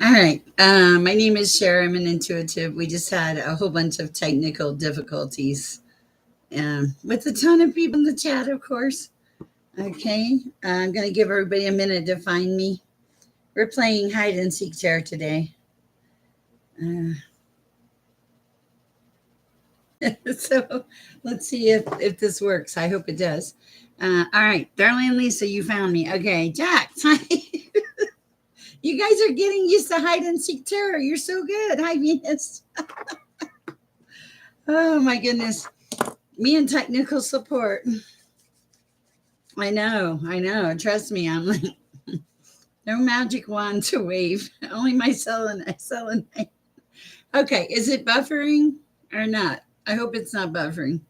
All right. My name is Sher. I'm an intuitive. We just had a whole bunch of technical difficulties with a ton of people in the chat, of course. Okay. I'm going to give everybody a minute to find me. We're playing hide and seek chair today. Uh, so let's see if this works. I hope it does. All right. Darlene Lisa, you found me. Okay. Jack, you guys are getting used to hide and seek terror. You're so good. Hi, Venus. Oh, my goodness. Me and technical support. I know, I know. Trust me, I'm like no magic wand to wave. Only my selenite. Okay, is it buffering or not? I hope it's not buffering.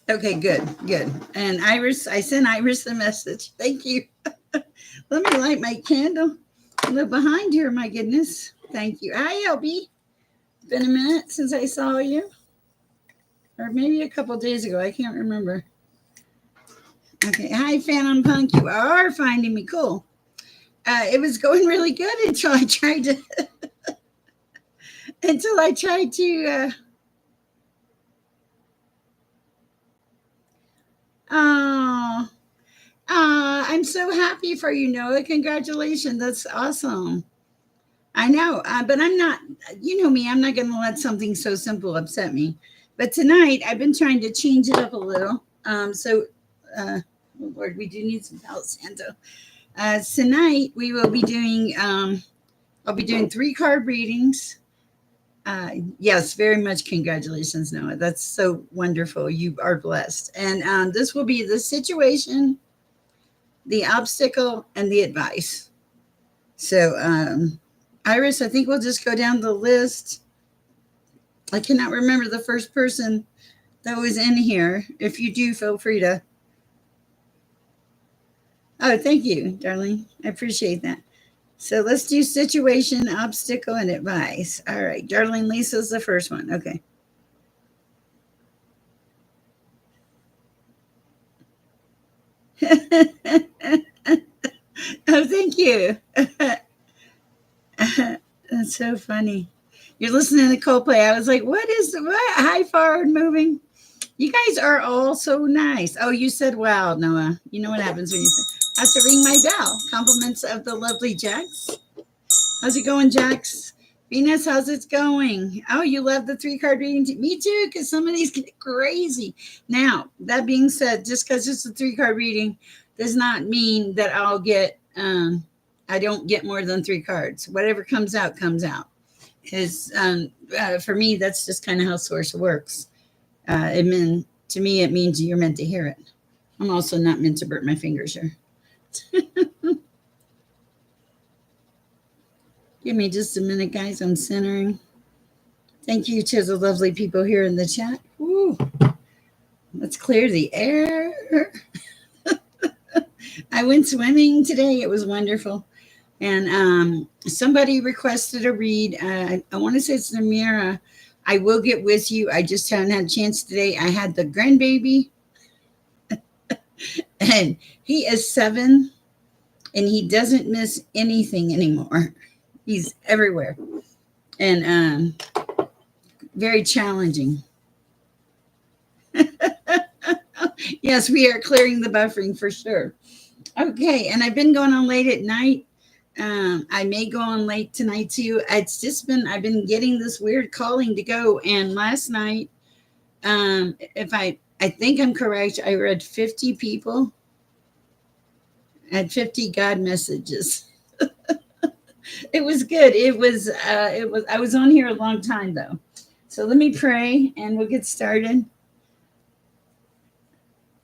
Okay, good, good. And Iris, I sent Iris a message. Thank you. Let me light my candle. Look behind here, my goodness. Thank you. Hi, LB. Been a minute since I saw you, or maybe a couple days ago. I can't remember. Okay. Hi, Phantom Punk. You are finding me cool. It was going really good until I tried to until I tried to. Oh, I'm so happy for you, Noah. Congratulations. That's awesome. I know, but I'm not. You know me. I'm not going to let something so simple upset me. But tonight, I've been trying to change it up a little. Oh Lord, we do need some Palo Santo. Tonight, we will be doing. I'll be doing 3 card readings. Yes, very much congratulations, Noah. That's so wonderful. You are blessed. And this will be the situation, the obstacle, and the advice. So, Iris, I think we'll just go down the list. I cannot remember the first person that was in here. If you do, feel free to. Oh, thank you, darling. I appreciate that. So let's do situation, obstacle, and advice. All right. Darling Lisa's the first one. Okay. Oh, thank you. That's so funny. You're listening to Coldplay. I was like, what? High forward moving. You guys are all so nice. Oh, you said wow, Noah. You know what happens when you say, I have to ring my bell. Compliments of the lovely Jax. How's it going, Jax? Venus, how's it going? Oh, you love the 3 card reading? Me too, because some of these get crazy. Now, that being said, just because it's a 3 card reading does not mean that I don't get more than 3 cards. Whatever comes out, comes out. Because for me, that's just kind of how Source works. To me, it means you're meant to hear it. I'm also not meant to burn my fingers here. Give me just a minute, guys. I'm centering. Thank you to the lovely people here in the chat. Woo. Let's clear the air. I went swimming today. It was wonderful. And somebody requested a read. I want to say it's Namira. I will get with you. I just haven't had a chance today. I had the grandbaby, and he is 7, and he doesn't miss anything anymore. He's everywhere, and very challenging. Yes, we are clearing the buffering for sure. Okay, and I've been going on late at night. I may go on late tonight too. I've been getting this weird calling to go. And last night, if I think I'm correct, I read 50 people and 50 God messages. It was good. I was on here a long time though. So let me pray and we'll get started.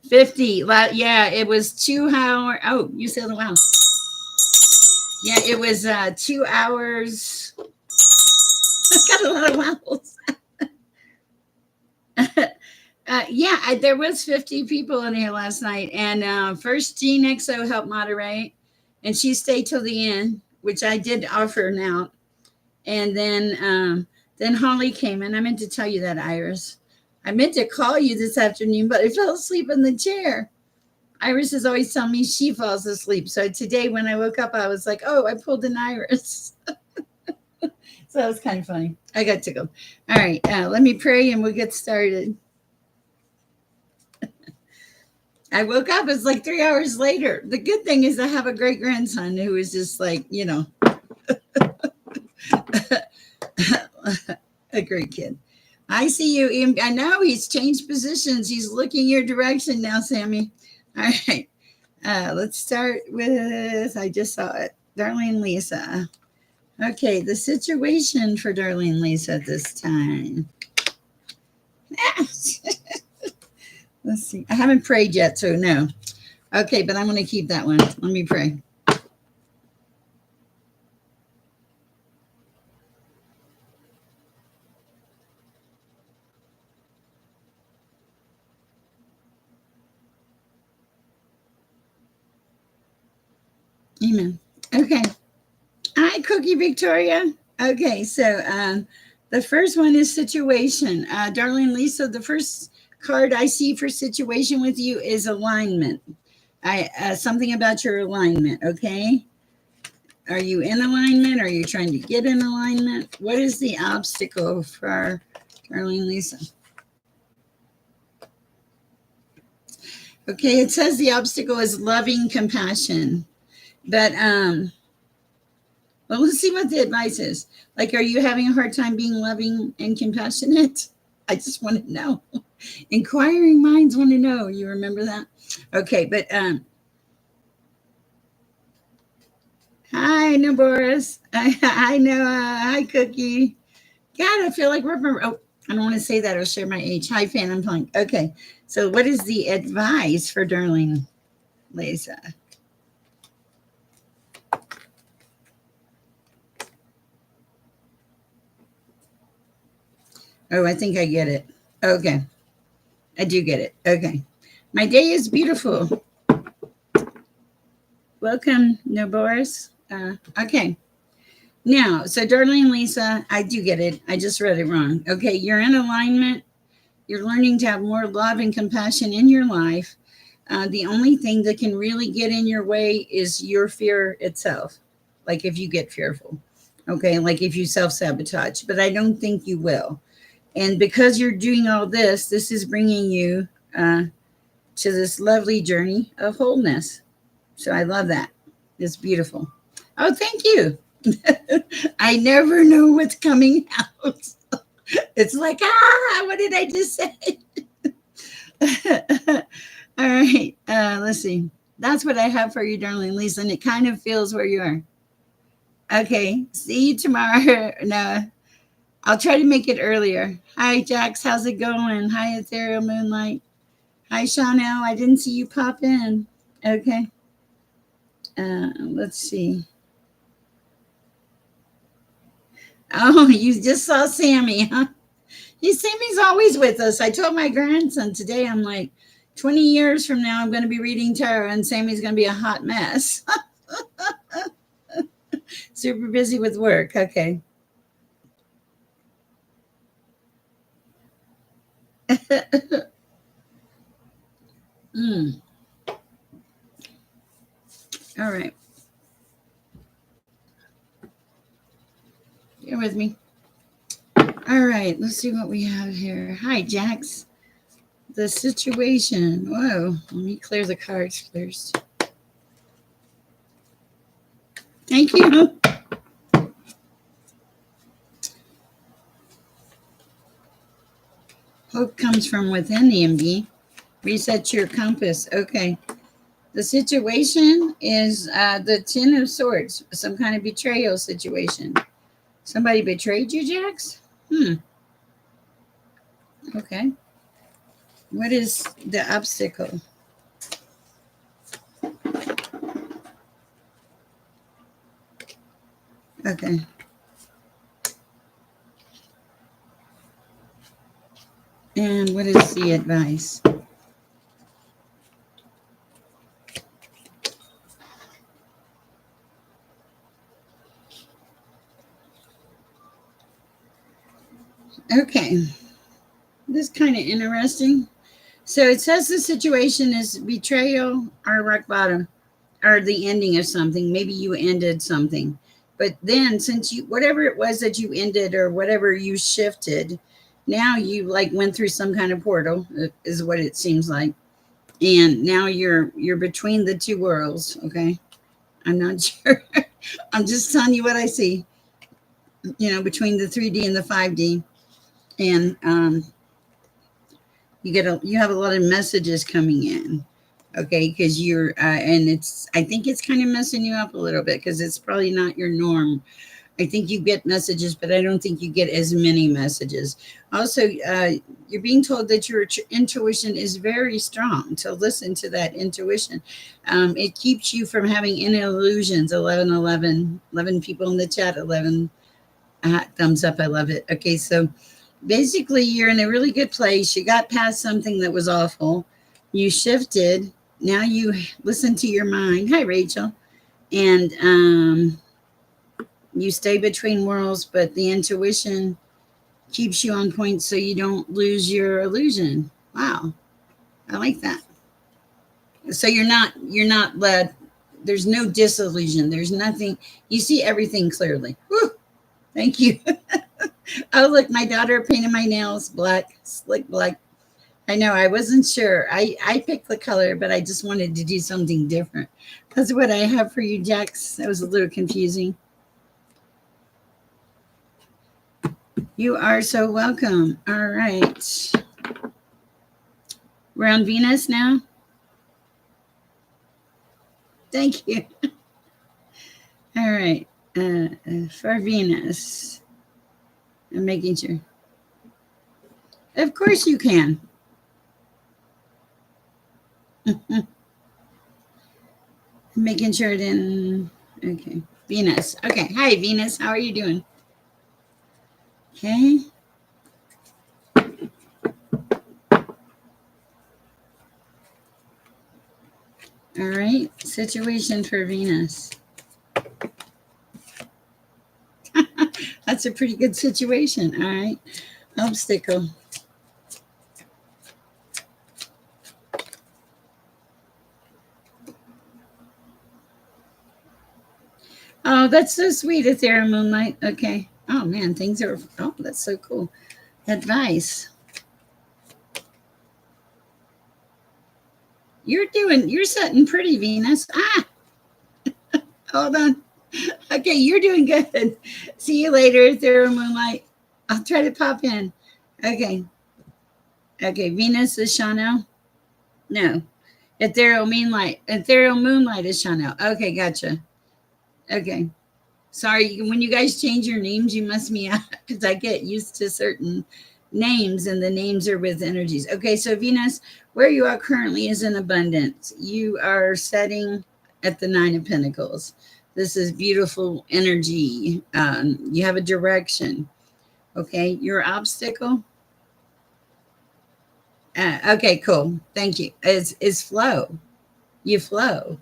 50. Yeah, it was 2 hours. Oh, you said wow. Yeah, it was 2 hours. I've got a lot of vowels. There was 50 people in here last night, and first Jean XO helped moderate, and she stayed till the end, which I did offer now, and then Holly came, and I meant to tell you that, Iris. I meant to call you this afternoon, but I fell asleep in the chair. Iris is always telling me she falls asleep. So today when I woke up, I was like, oh, I pulled an Iris. So that was kind of funny. I got tickled. All right, let me pray and we'll get started. I woke up, it's like 3 hours later. The good thing is I have a great grandson who is just like, a great kid. I see you. I know he's changed positions. He's looking your direction now, Sammy. All right. Let's start with, I just saw it, Darlene Lisa. Okay, the situation for Darlene Lisa this time. Let's see. I haven't prayed yet, so no. Okay, but I'm going to keep that one. Let me pray. Amen. Okay. Hi, Cookie Victoria. Okay, so the first one is situation. Darlene Lisa, the first card I see for situation with you is alignment. Something about your alignment, okay? Are you in alignment? Are you trying to get in alignment? What is the obstacle for Darlene Lisa? Okay, it says the obstacle is loving compassion. But well, let's see what the advice is. Like, are you having a hard time being loving and compassionate? I just want to know. Inquiring minds want to know. You remember that? Okay, but hi, no Boris. I know. Hi, Cookie. God, I feel like we're. Oh, I don't want to say that. I'll share my age. Hi, Phantom Punk. Okay, so what is the advice for Darlene Lisa? Oh, I think I get it. Okay, I do get it. Okay, my day is beautiful. Welcome, no Boris. Okay. Now, so Darlene Lisa, I do get it. I just read it wrong. Okay, you're in alignment. You're learning to have more love and compassion in your life. The only thing that can really get in your way is your fear itself. Like if you get fearful, okay, like if you self sabotage, but I don't think you will. And because you're doing all this, this is bringing you to this lovely journey of wholeness. So I love that. It's beautiful. Oh, thank you. I never know what's coming out. It's like, what did I just say? All right. Let's see. That's what I have for you, darling Lisa. And it kind of feels where you are. Okay. See you tomorrow. No, I'll try to make it earlier. Hi, Jax. How's it going? Hi, Ethereal Moonlight. Hi, Chanel. I didn't see you pop in. Okay. Let's see. Oh, you just saw Sammy, huh? Sammy's always with us. I told my grandson today, I'm like, 20 years from now, I'm going to be reading tarot and Sammy's going to be a hot mess. Super busy with work. Okay. All right. You're with me. All right. Let's see what we have here. Hi, Jax. The situation. Whoa. Let me clear the cards first. Thank you. Hope comes from within, EMB. Reset your compass. Okay. The situation is the Ten of Swords, some kind of betrayal situation. Somebody betrayed you, Jax? Okay. What is the obstacle? Okay. And what is the advice? Okay. This is kind of interesting. So it says the situation is betrayal or rock bottom or the ending of something. Maybe you ended something. But then since you whatever it was that you ended or whatever you shifted, now you like went through some kind of portal is what it seems like. And now you're between the two worlds, okay? I'm not sure. I'm just telling you what I see, between the 3D and the 5D. And you have a lot of messages coming in, okay, because you're and it's I think it's kind of messing you up a little bit because it's probably not your norm. I think you get messages, but I don't think you get as many messages. Also, you're being told that your intuition is very strong, so listen to that intuition. It keeps you from having any illusions. 11, 11, 11 people in the chat. 11 thumbs up. I love it. Okay, so basically you're in a really good place. You got past something that was awful. You shifted. Now you listen to your mind. Hi, Rachel. And you stay between worlds, but the intuition keeps you on point so you don't lose your illusion. Wow. I like that. So you're not led. There's no disillusion. There's nothing. You see everything clearly. Woo, thank you. Oh, look, my daughter painted my nails black, slick black. I know, I wasn't sure. I picked the color, but I just wanted to do something different. That's what I have for you, Jax. That was a little confusing. You are so welcome. All right. We're on Venus now. Thank you. All right. For Venus. I'm making sure. Of course you can. I'm making sure it didn't. Okay. Venus. Okay. Hi, Venus. How are you doing? Okay. All right. Situation for Venus. That's a pretty good situation. All right. Obstacle. Oh, that's so sweet, Ethereal Moonlight. Okay. Oh, man. Things are. Oh, that's so cool. Advice. You're sitting pretty, Venus. Ah, hold on. Okay, you're doing good. See you later, Ethereal Moonlight. I'll try to pop in. Okay. Okay, Venus is Chanel? No. Ethereal Moonlight. Ethereal Moonlight is Chanel. Okay, gotcha. Okay. Sorry, when you guys change your names, you must me out because I get used to certain names and the names are with energies. Okay, so Venus, where you are currently is in abundance. You are setting at the Nine of Pentacles. This is beautiful energy. You have a direction. Okay, your obstacle. Okay, cool. Thank you. Is flow. You flow.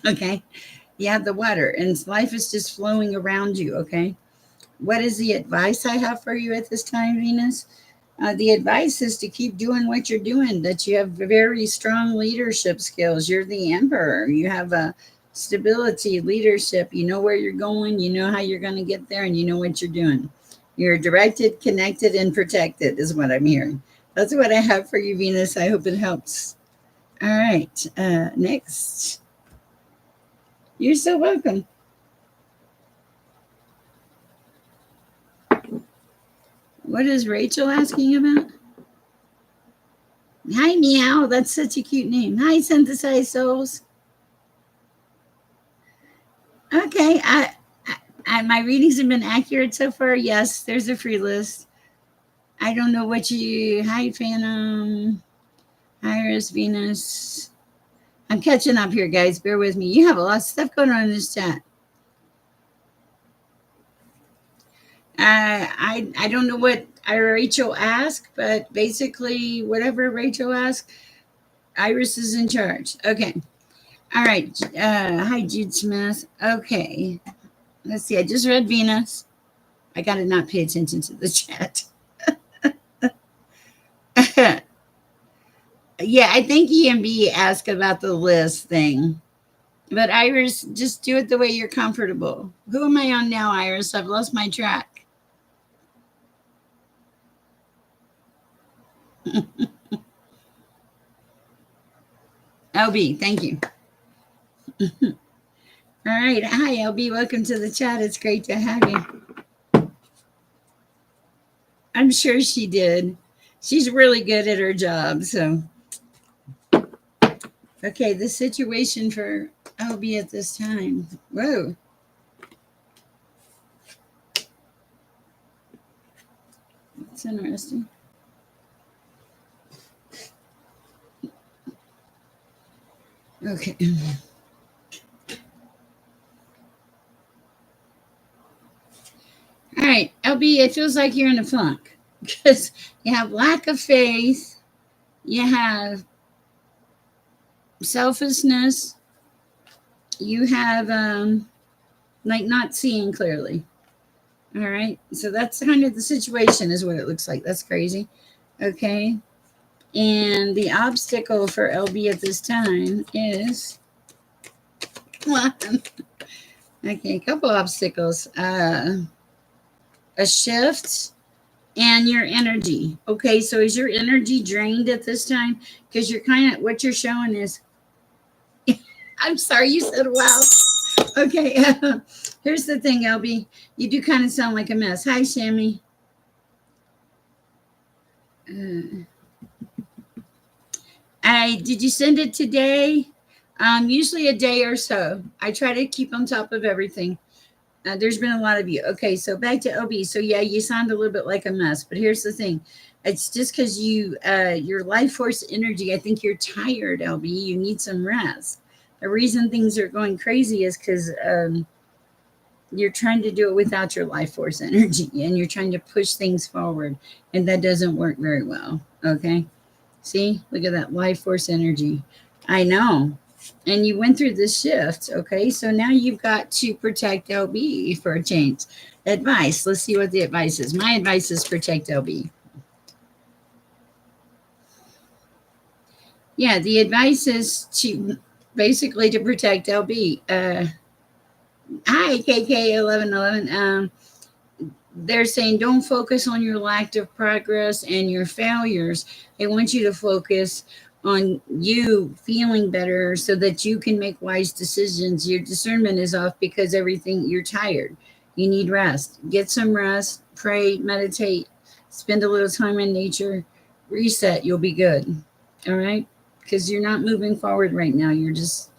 Okay. You have the water, and life is just flowing around you. Okay. What is the advice I have for you at this time, Venus? The advice is to keep doing what you're doing, that you have very strong leadership skills. You're the emperor. You have a stability, leadership. You know where you're going. You know how you're going to get there, and you know what you're doing. You're directed, connected, and protected is what I'm hearing. That's what I have for you, Venus. I hope it helps. All right. Next. You're so welcome. What is Rachel asking about? Hi, Meow. That's such a cute name. Hi, Synthesized Souls. Okay. My readings have been accurate so far. Yes, there's a free list. I don't know what you. Hi, Phantom. Iris, Venus. I'm catching up here, guys. Bear with me. You have a lot of stuff going on in this chat. I don't know what Rachel asked, but basically, whatever Rachel asked, Iris is in charge. Okay. All right. Hi, Jude Smith. Okay. Let's see. I just read Venus. I got to not pay attention to the chat. Yeah, I think EMB asked about the list thing. But Iris, just do it the way you're comfortable. Who am I on now, Iris? I've lost my track. LB, thank you. All right. Hi, LB. Welcome to the chat. It's great to have you. I'm sure she did. She's really good at her job. So, okay, the situation for LB at this time. Whoa. That's interesting. Okay. All right, LB, it feels like you're in a funk because you have lack of faith, you have selfishness, you have like not seeing clearly. All right, so that's kind of the situation, is what it looks like. That's crazy. Okay, and the obstacle for LB at this time is one. Okay, a couple obstacles. A shift and your energy. Okay, so is your energy drained at this time? Because you're kind of, what you're showing is, I'm sorry, you said wow. Okay, here's the thing, LB. You do kind of sound like a mess. Hi, Shammy. Did you send it today? Usually a day or so. I try to keep on top of everything. There's been a lot of you. Okay, so back to OB. So yeah, you sound a little bit like a mess, but here's the thing. It's just because your life force energy, I think you're tired, LB. You need some rest. The reason things are going crazy is because you're trying to do it without your life force energy, and you're trying to push things forward, and that doesn't work very well. Okay, see, look at that life force energy. I know. And you went through this shift. Okay, so now you've got to protect LB for a change. Advice. Let's see what the advice is. My advice is protect LB. Yeah, the advice is to basically to protect LB. Hi, KK1111. They're saying don't focus on your lack of progress and your failures. They want you to focus on you feeling better so that you can make wise decisions. Your discernment is off because you're tired. You need rest. Get some rest, pray, meditate, spend a little time in nature, reset. You'll be good. All right? Because you're not moving forward right now. You're just,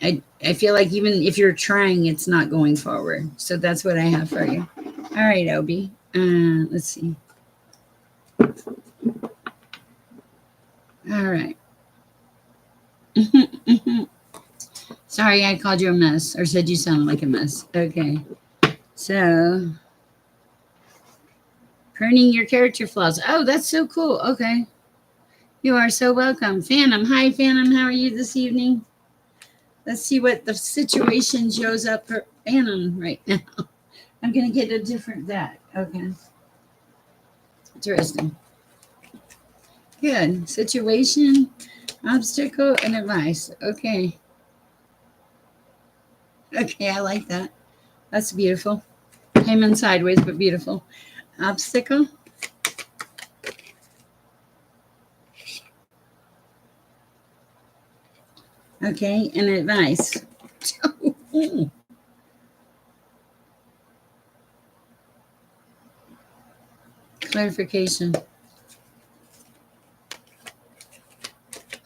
I feel like even if you're trying, it's not going forward. So that's what I have for you. All right, Obi. Let's see. All right. Sorry, I called you a mess or said you sounded like a mess. Okay. So, pruning your character flaws. Oh, that's so cool. Okay. You are so welcome. Phantom. Hi, Phantom. How are you this evening? Let's see what the situation shows up for Phantom right now. I'm going to get a different deck. Okay. Interesting. Good. Situation, obstacle, and advice. Okay. Okay, I like that. That's beautiful. Came in sideways, but beautiful. Obstacle. Okay, and advice. Clarification.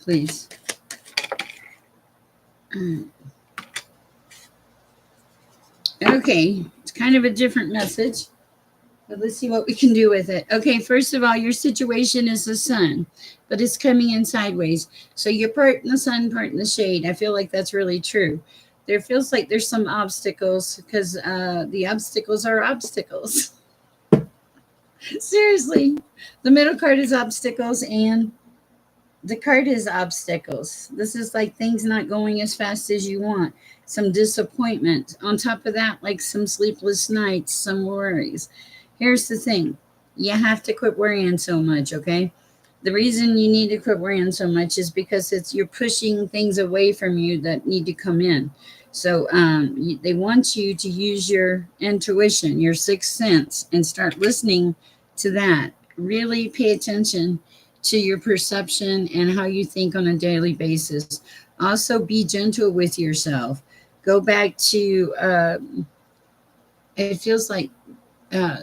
Please. Okay, it's kind of a different message, but let's see what we can do with it. Okay, first of all, your situation is the sun, but it's coming in sideways. So you're part in the sun, part in the shade. I feel like that's really true. There feels like there's some obstacles because the obstacles are obstacles. Seriously, the middle card is obstacles and the card is obstacles. This is like things not going as fast as you want, some disappointment. On top of that, like some sleepless nights, some worries. Here's the thing, you have to quit worrying so much, okay? The reason you need to quit worrying so much is because you're pushing things away from you that need to come in. So they want you to use your intuition, your sixth sense, and start listening to that. Really pay attention to your perception and how you think on a daily basis. Also, be gentle with yourself. Go back to, it feels like uh,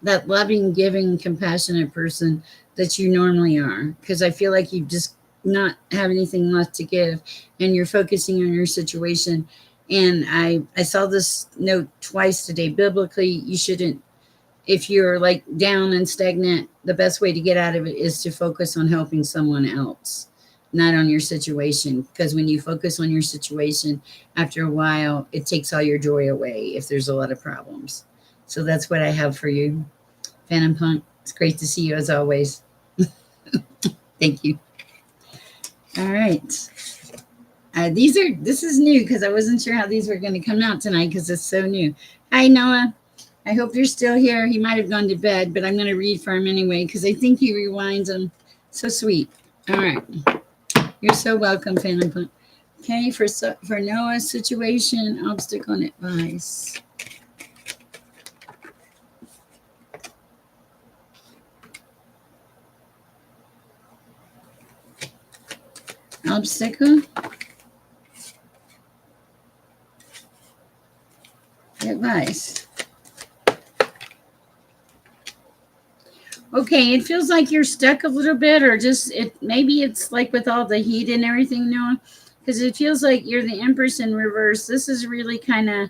that loving, giving, compassionate person that you normally are. Because I feel like you just not have anything left to give, and you're focusing on your situation. And I saw this note twice today. Biblically, you shouldn't. If you're like down and stagnant, the best way to get out of it is to focus on helping someone else, not on your situation. Because when you focus on your situation, after a while, it takes all your joy away if there's a lot of problems. So that's what I have for you, Phantom Punk. It's great to see you as always. Thank you. All right. This is new because I wasn't sure how these were going to come out tonight because it's so new. Hi, Noah. I hope you're still here. He might have gone to bed, but I'm going to read for him anyway because I think he rewinds them. So sweet. All right. You're so welcome, Phantom Punk. Okay, for Noah's situation, obstacle and advice. Obstacle. Advice. Okay, it feels like you're stuck a little bit, or just maybe it's like with all the heat and everything, Noah, because it feels like you're the Empress in reverse. This is really kind of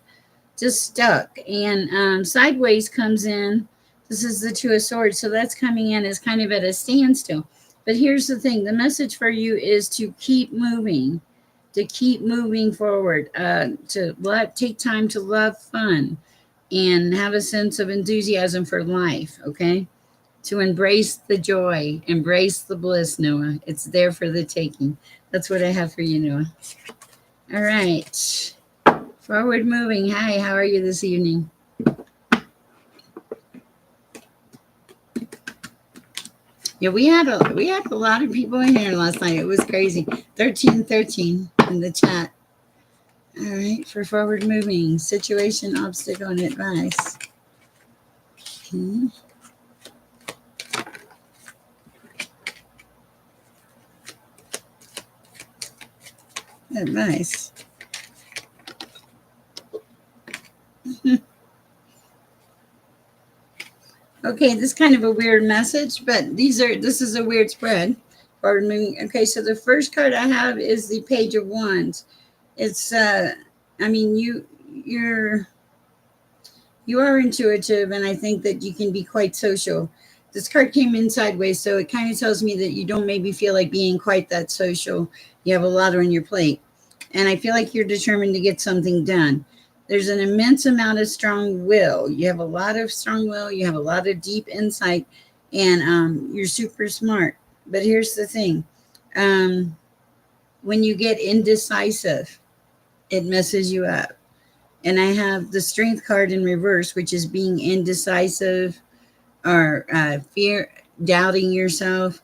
just stuck, and sideways comes in. This is the Two of Swords, so that's coming in as kind of at a standstill. But here's the thing: the message for you is to keep moving, forward, take time to love fun, and have a sense of enthusiasm for life. Okay, to embrace the joy, embrace the bliss, Noah. It's there for the taking. That's what I have for you, Noah. All right. Forward moving. Hi, how are you this evening? Yeah, we had a lot of people in here last night. It was crazy. 1313 in the chat. All right, for forward moving, situation, obstacle, and advice. Okay. Advice. Okay, this is kind of a weird message, but this is a weird spread. Forward moving. Okay, so the first card I have is the Page of Wands. It's I mean you are intuitive, and I think that you can be quite social. This card came in sideways, so it kind of tells me that you don't maybe feel like being quite that social. You have a lot on your plate, and I feel like you're determined to get something done. There's an immense amount of strong will. You have a lot of strong will. You have a lot of deep insight, and you're super smart. But here's the thing. When you get indecisive, it messes you up. And I have the Strength card in reverse, which is being indecisive, or fear, doubting yourself,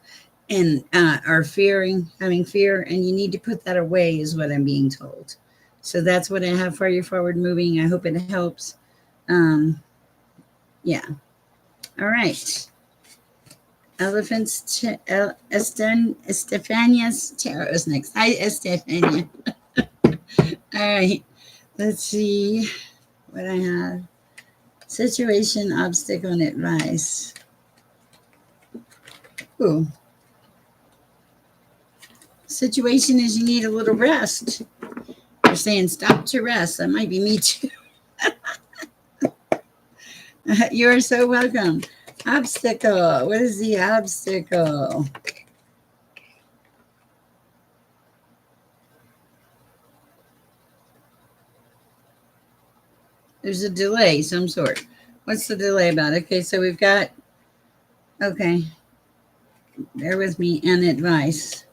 and or having fear, and you need to put that away, is what I'm being told. So that's what I have for you, forward moving. I hope it helps. Yeah. All right. Elephants. Estefania's tarot is next. Hi, Estefania. All right. Let's see what I have. Situation, obstacle, and advice. Ooh. Situation is you need a little rest. You're saying stop to rest. That might be me too. You're so welcome. Obstacle. What is the obstacle? There's a delay, some sort. What's the delay about? Okay, so we've got, okay, bear with me, and advice.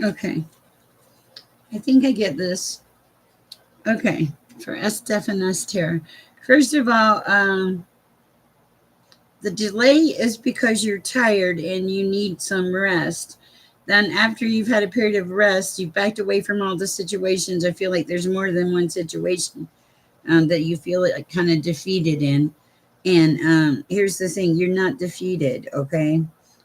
Okay, I think I get this. Okay, for Stephanus Terror. First of all, the delay is because you're tired and you need some rest. Then, after you've had a period of rest, you've backed away from all the situations. I feel like there's more than one situation that you feel like kind of defeated in. And here's the thing, you're not defeated, okay?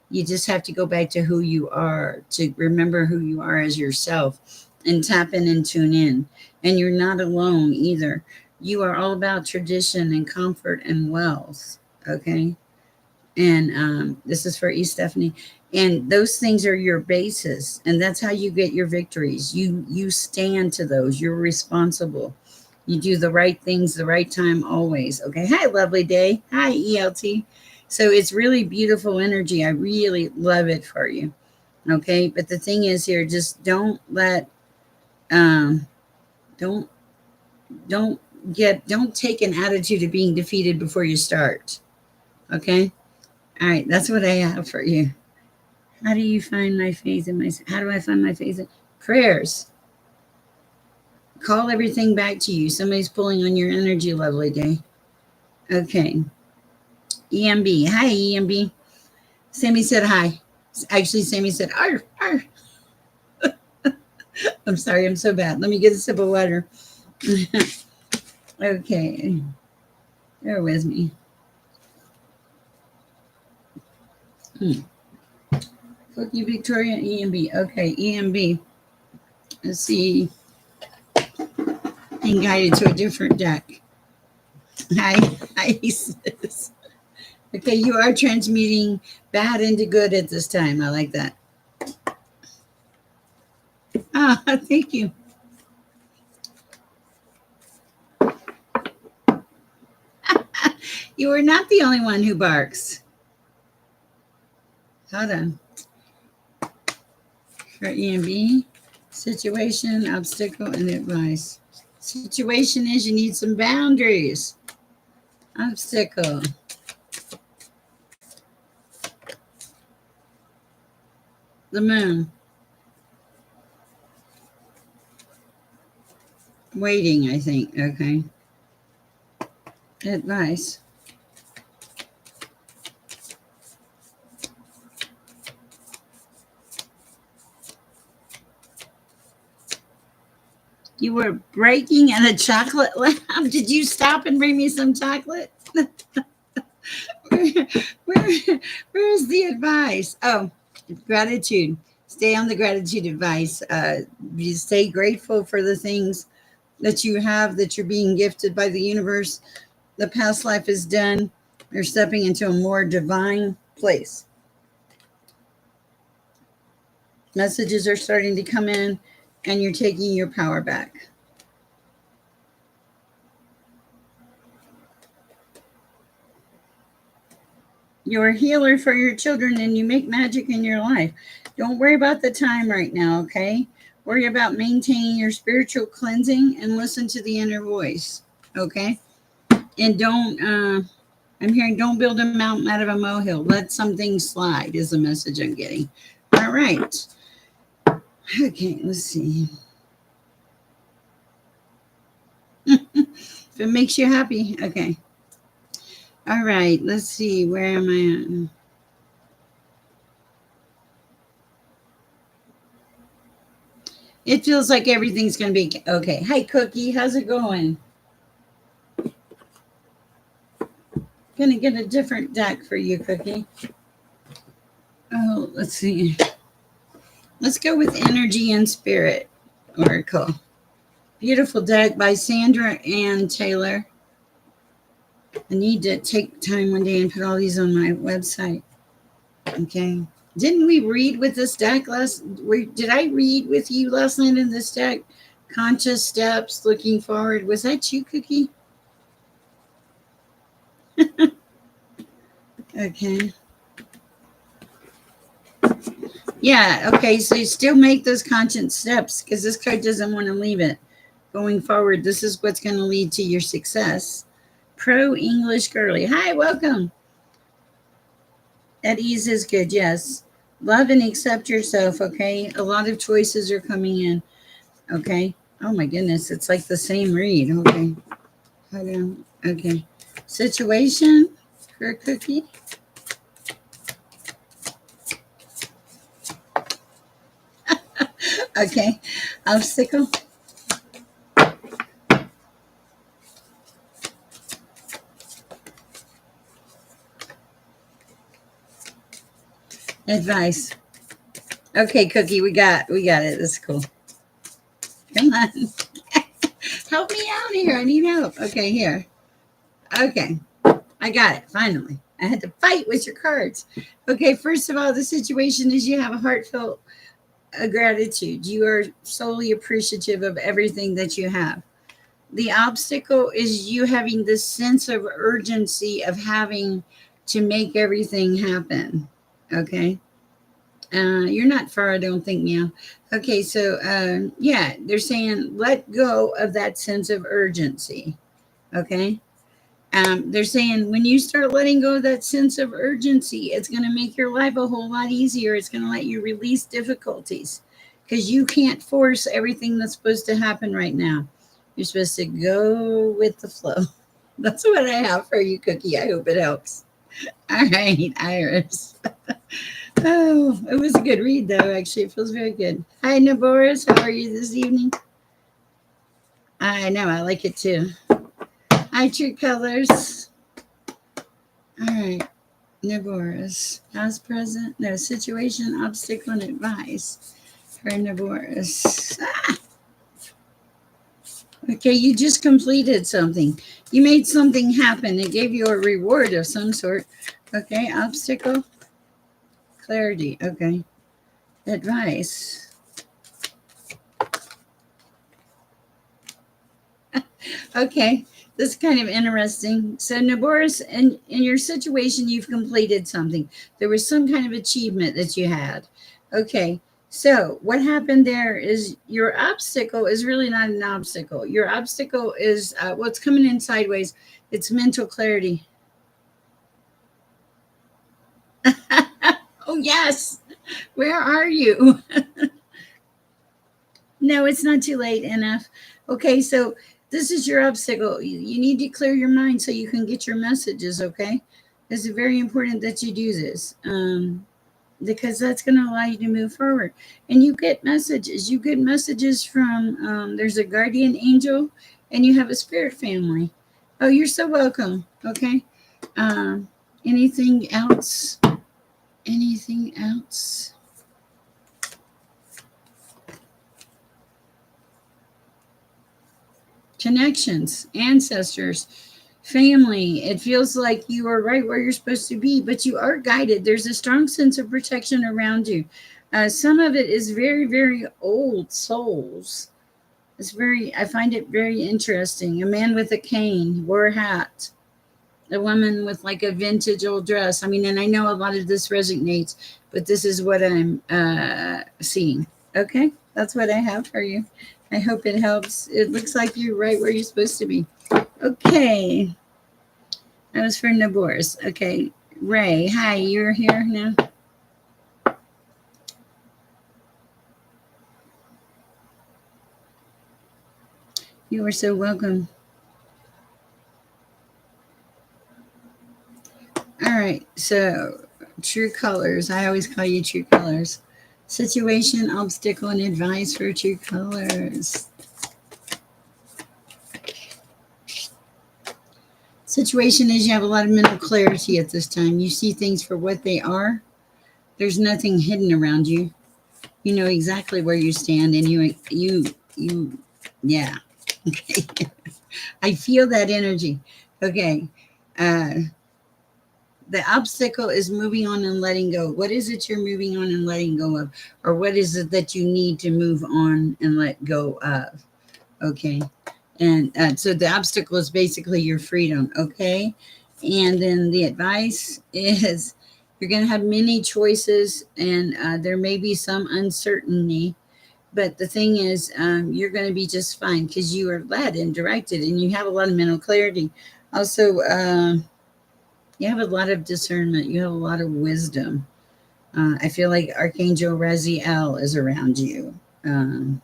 You just have to go back to who you are, to remember who you are as yourself and tap in and tune in. And you're not alone either. You are all about tradition and comfort and wealth, okay? And this is for East Stephanie. And those things are your basis, and that's how you get your victories. You stand to those. You're responsible. You do the right things the right time always. Okay. Hi, lovely day. Hi, ELT. So it's really beautiful energy. I really love it for you. Okay. But the thing is here, just don't let don't don't take an attitude of being defeated before you start. Okay. All right. That's what I have for you. How do you find my faith in my? How do I find my faith in prayers? Call everything back to you. Somebody's pulling on your energy, lovely day. Okay. EMB. Hi, EMB. Sammy said hi. Actually, Sammy said, arf, arf. I'm sorry, I'm so bad. Let me get a sip of water. Okay. Bear with me. Cookie Victoria, EMB. Okay, EMB. Let's see. Being guided to a different deck. Hi, sis. Okay, you are transmuting bad into good at this time. I like that. Ah, thank you. You are not the only one who barks. Hold on. For EMB, situation, obstacle, and advice. Situation is you need some boundaries. Obstacle. The moon. Waiting, I think. Okay. Advice. You were breaking at a chocolate lab. Did you stop and bring me some chocolate? Where's the advice? Oh, gratitude. Stay on the gratitude advice. You stay grateful for the things that you have, that you're being gifted by the universe. The past life is done. You're stepping into a more divine place. Messages are starting to come in, and you're taking your power back. You're a healer for your children, and you make magic in your life. Don't worry about the time right now, okay? Worry about maintaining your spiritual cleansing and listen to the inner voice, okay? And I'm hearing, don't build a mountain out of a molehill. Let something slide is the message I'm getting. All right. Okay, let's see. If it makes you happy, okay. All right, let's see. Where am I at? It feels like everything's going to be okay. Hi, Cookie. How's it going? Going to get a different deck for you, Cookie. Oh, let's see. Let's go with Energy and Spirit Oracle. Beautiful deck by Sandra Ann Taylor. I need to take time one day and put all these on my website. Okay. Didn't we read with this deck did I read with you last night in this deck? Conscious Steps, Looking Forward. Was that you, Cookie? Okay. Yeah, okay, so you still make those conscious steps because this card doesn't want to leave it. Going forward, this is what's going to lead to your success. Pro English Girly. Hi, welcome. At ease is good, yes. Love and accept yourself, okay? A lot of choices are coming in, okay? Oh my goodness, it's like the same read. Okay. Hold on. Okay. Situation for Cookie. Okay. Obstacle. Advice. Okay, Cookie, we got it. That's cool. Come on. Help me out here. I need help. Okay, here. Okay. I got it. Finally. I had to fight with your cards. Okay, first of all, the situation is you have a heartfelt gratitude. You are solely appreciative of everything that you have. The obstacle is you having this sense of urgency of having to make everything happen. Okay. You're not far, I don't think, Meow. Okay, so yeah, they're saying let go of that sense of urgency. Okay. They're saying when you start letting go of that sense of urgency, it's going to make your life a whole lot easier. It's going to let you release difficulties because you can't force everything that's supposed to happen right now. You're supposed to go with the flow. That's what I have for you, Cookie. I hope it helps. All right, Iris. Oh, it was a good read, though. Actually, it feels very good. Hi, Naboris. How are you this evening? I know. I like it too. Hi, True Colors. All right. Naboris. Past, present. No, situation, obstacle, and advice for Naboris. Ah, okay, you just completed something. You made something happen. It gave you a reward of some sort. Okay, obstacle, clarity. Okay, advice. Okay, this is kind of interesting. So, Naboris, in your situation, you've completed something. There was some kind of achievement that you had. Okay, so what happened there is your obstacle is really not an obstacle. Your obstacle is what's coming in sideways. It's mental clarity. Oh, yes. Where are you? No, it's not too late enough. Okay, so this is your obstacle. You need to clear your mind so you can get your messages, okay? It's very important that you do this because that's going to allow you to move forward. And you get messages. You get messages from, there's a guardian angel and you have a spirit family. Oh, you're so welcome, okay? Anything else? Anything else? Connections, ancestors, family. It feels like you are right where you're supposed to be, but you are guided. There's a strong sense of protection around you. Some of it is very, very old souls. I find it very interesting. A man with a cane, wore a hat, a woman with like a vintage old dress. I mean, and I know a lot of this resonates, but this is what I'm seeing. Okay, that's what I have for you. I hope it helps. It looks like you're right where you're supposed to be. Okay, that was for Naboris. Okay, Ray, hi, you're here now. You are so welcome. All right, so true colors. I always call you true colors. Situation, obstacle, and advice for true colors. Situation is you have a lot of mental clarity at this time. You see things for what they are. There's nothing hidden around you. You know exactly where you stand, and you, yeah. Okay. I feel that energy. Okay. Uh, the obstacle is moving on and letting go. What is it you're moving on and letting go of? Or what is it that you need to move on and let go of? Okay. And so the obstacle is basically your freedom. Okay. And then the advice is you're going to have many choices and there may be some uncertainty. But the thing is, you're going to be just fine because you are led and directed and you have a lot of mental clarity. Also, you have a lot of discernment. You have a lot of wisdom. I feel like Archangel Raziel is around you. Um,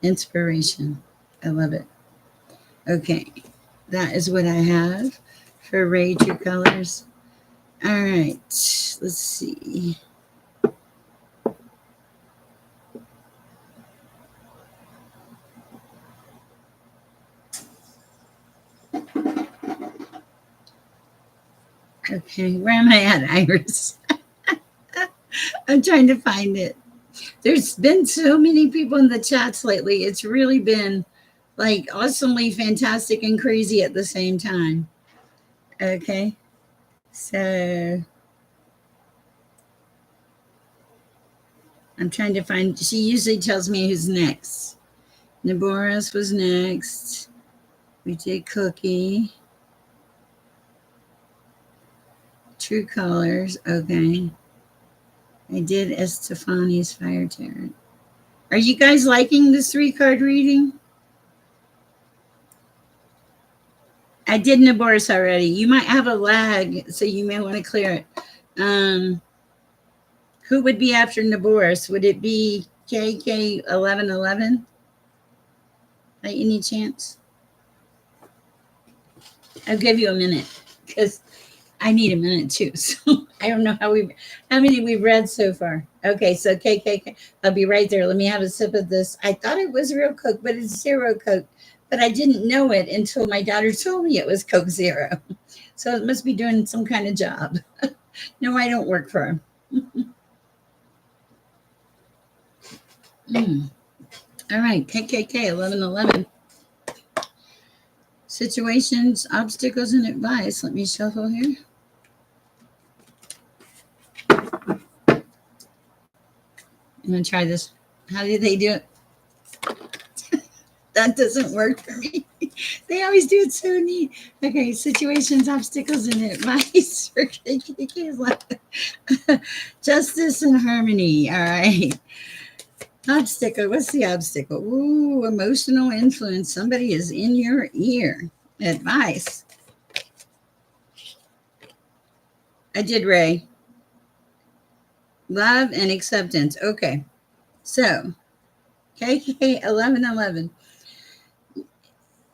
Inspiration. I love it. Okay. That is what I have for Ray True Colors. All right. Let's see. Okay. Where am I at, Iris? I'm trying to find it. There's been so many people in the chats lately. It's really been like awesomely fantastic and crazy at the same time. Okay. So I'm trying to find, she usually tells me who's next. Naboris was next. We did Cookie. True Colors. Okay. I did Estefani's Fire Tarot. Are you guys liking this 3-card reading? I did Naboris already. You might have a lag, so you may want to clear it. Who would be after Naboris? Would it be KK1111? By any chance? I'll give you a minute because I need a minute too. So I don't know how many we've read so far. Okay, so KK, I'll be right there. Let me have a sip of this. I thought it was real Coke, but it's zero Coke. But I didn't know it until my daughter told me it was Coke Zero. So it must be doing some kind of job. No, I don't work for him. All right, KKK 1111. Situations, obstacles, and advice. Let me shuffle here. I'm going to try this. How do they do it? That doesn't work for me. They always do it so neat. Okay, situations, obstacles, and advice for KKK. Justice and harmony. All right. Obstacle. What's the obstacle? Ooh, emotional influence. Somebody is in your ear. Advice. I did Ray. Love and acceptance. Okay. So, KK 1111.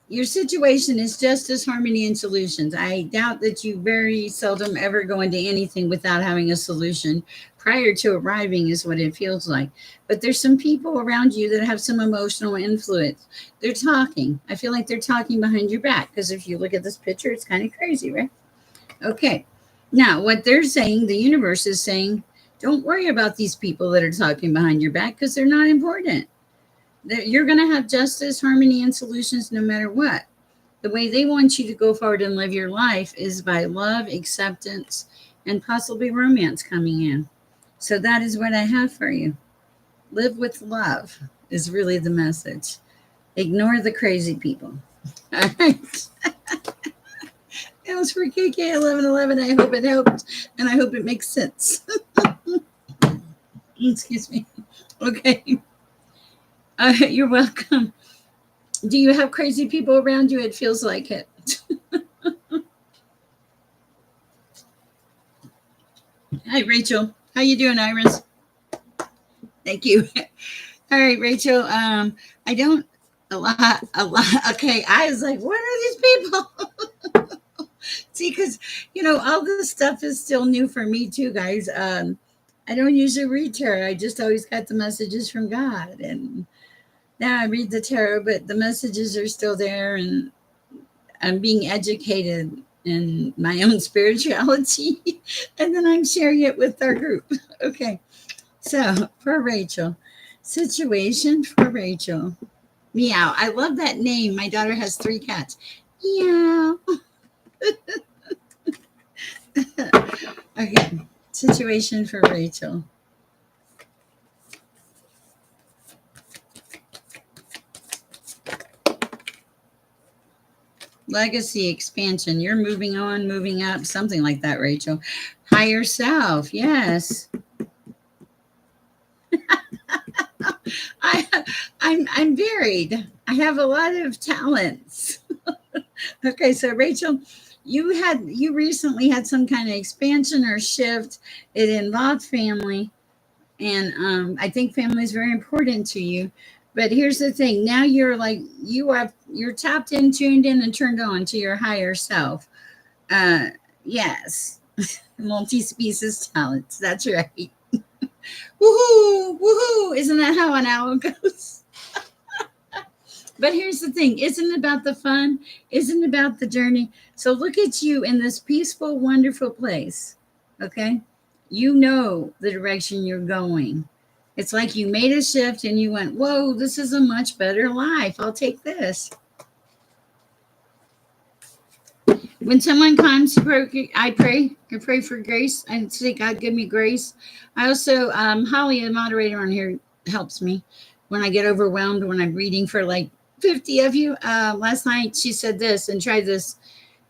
Your situation is justice, harmony, and solutions. I doubt that you very seldom ever go into anything without having a solution prior to arriving, is what it feels like. But there's some people around you that have some emotional influence. They're talking. I feel like they're talking behind your back because if you look at this picture, it's kind of crazy, right? Okay. Now, what they're saying, the universe is saying, don't worry about these people that are talking behind your back because they're not important. You're going to have justice, harmony, and solutions no matter what. The way they want you to go forward and live your life is by love, acceptance, and possibly romance coming in. So that is what I have for you. Live with love is really the message. Ignore the crazy people. All right. That was for KK 1111. I hope it helped and I hope it makes sense. Excuse me. Okay. You're welcome. Do you have crazy people around you? It feels like it. Hi, Rachel. How you doing, Iris? Thank you. All right, Rachel. I don't a lot. Okay, I was like, what are these people? See, because all this stuff is still new for me too, guys. I don't usually read tarot. I just always got the messages from God, and now I read the tarot, but the messages are still there, and I'm being educated in my own spirituality, and then I'm sharing it with our group. Okay, so for Rachel, situation for Rachel. Meow. I love that name. My daughter has 3 cats. Meow. Okay, situation for Rachel. Legacy expansion. You're moving on, moving up, something like that, Rachel. Higher self. Yes. I'm varied. I have a lot of talents. Okay, so Rachel, you recently had some kind of expansion or shift. It involved family, and I think family is very important to you. But here's the thing. Now you're like, you're tapped in, tuned in, and turned on to your higher self. Uh, yes. Multi-species talents. That's right. Woohoo! Woohoo! Isn't that how an owl goes? But here's the thing, isn't it about the fun? Isn't it about the journey? So look at you in this peaceful, wonderful place. Okay? You know the direction you're going. It's like you made a shift and you went, whoa, this is a much better life. I'll take this. When someone comes to pray, I pray. I pray for grace. I say, God, give me grace. I also, Holly, a moderator on here, helps me when I get overwhelmed when I'm reading for like 50 of you. Last night she said this, and try this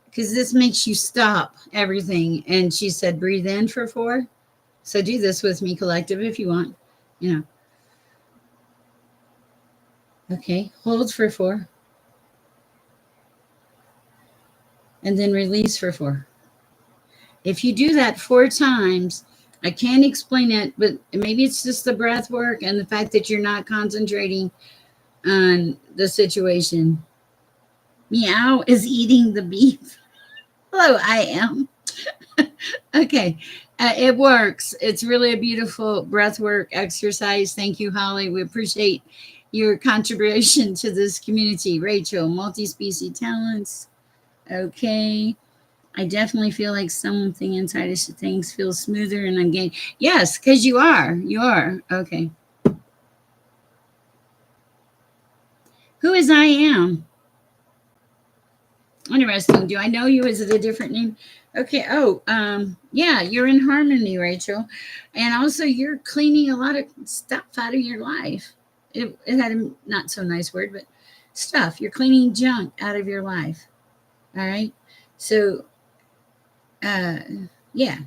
because this makes you stop everything. And she said, breathe in for 4. So do this with me, collective, if you want. You know, okay, hold for 4. And then release for 4. If you do that 4 times, I can't explain it, but maybe it's just the breath work and the fact that you're not concentrating on the situation. Meow is eating the beef. Hello, I am. Okay, it works. It's really a beautiful breath work exercise. Thank you, Holly. We appreciate your contribution to this community. Rachel, multi-species talents. Okay. I definitely feel like something inside of things feels smoother and I'm getting, yes, because you are. You are. Okay. Who is I am? Interesting. Do I know you? Is it a different name? Okay. Oh, yeah, you're in harmony, Rachel. And also you're cleaning a lot of stuff out of your life. It had a not so nice word, but stuff. You're cleaning junk out of your life. All right. So, uh, yeah,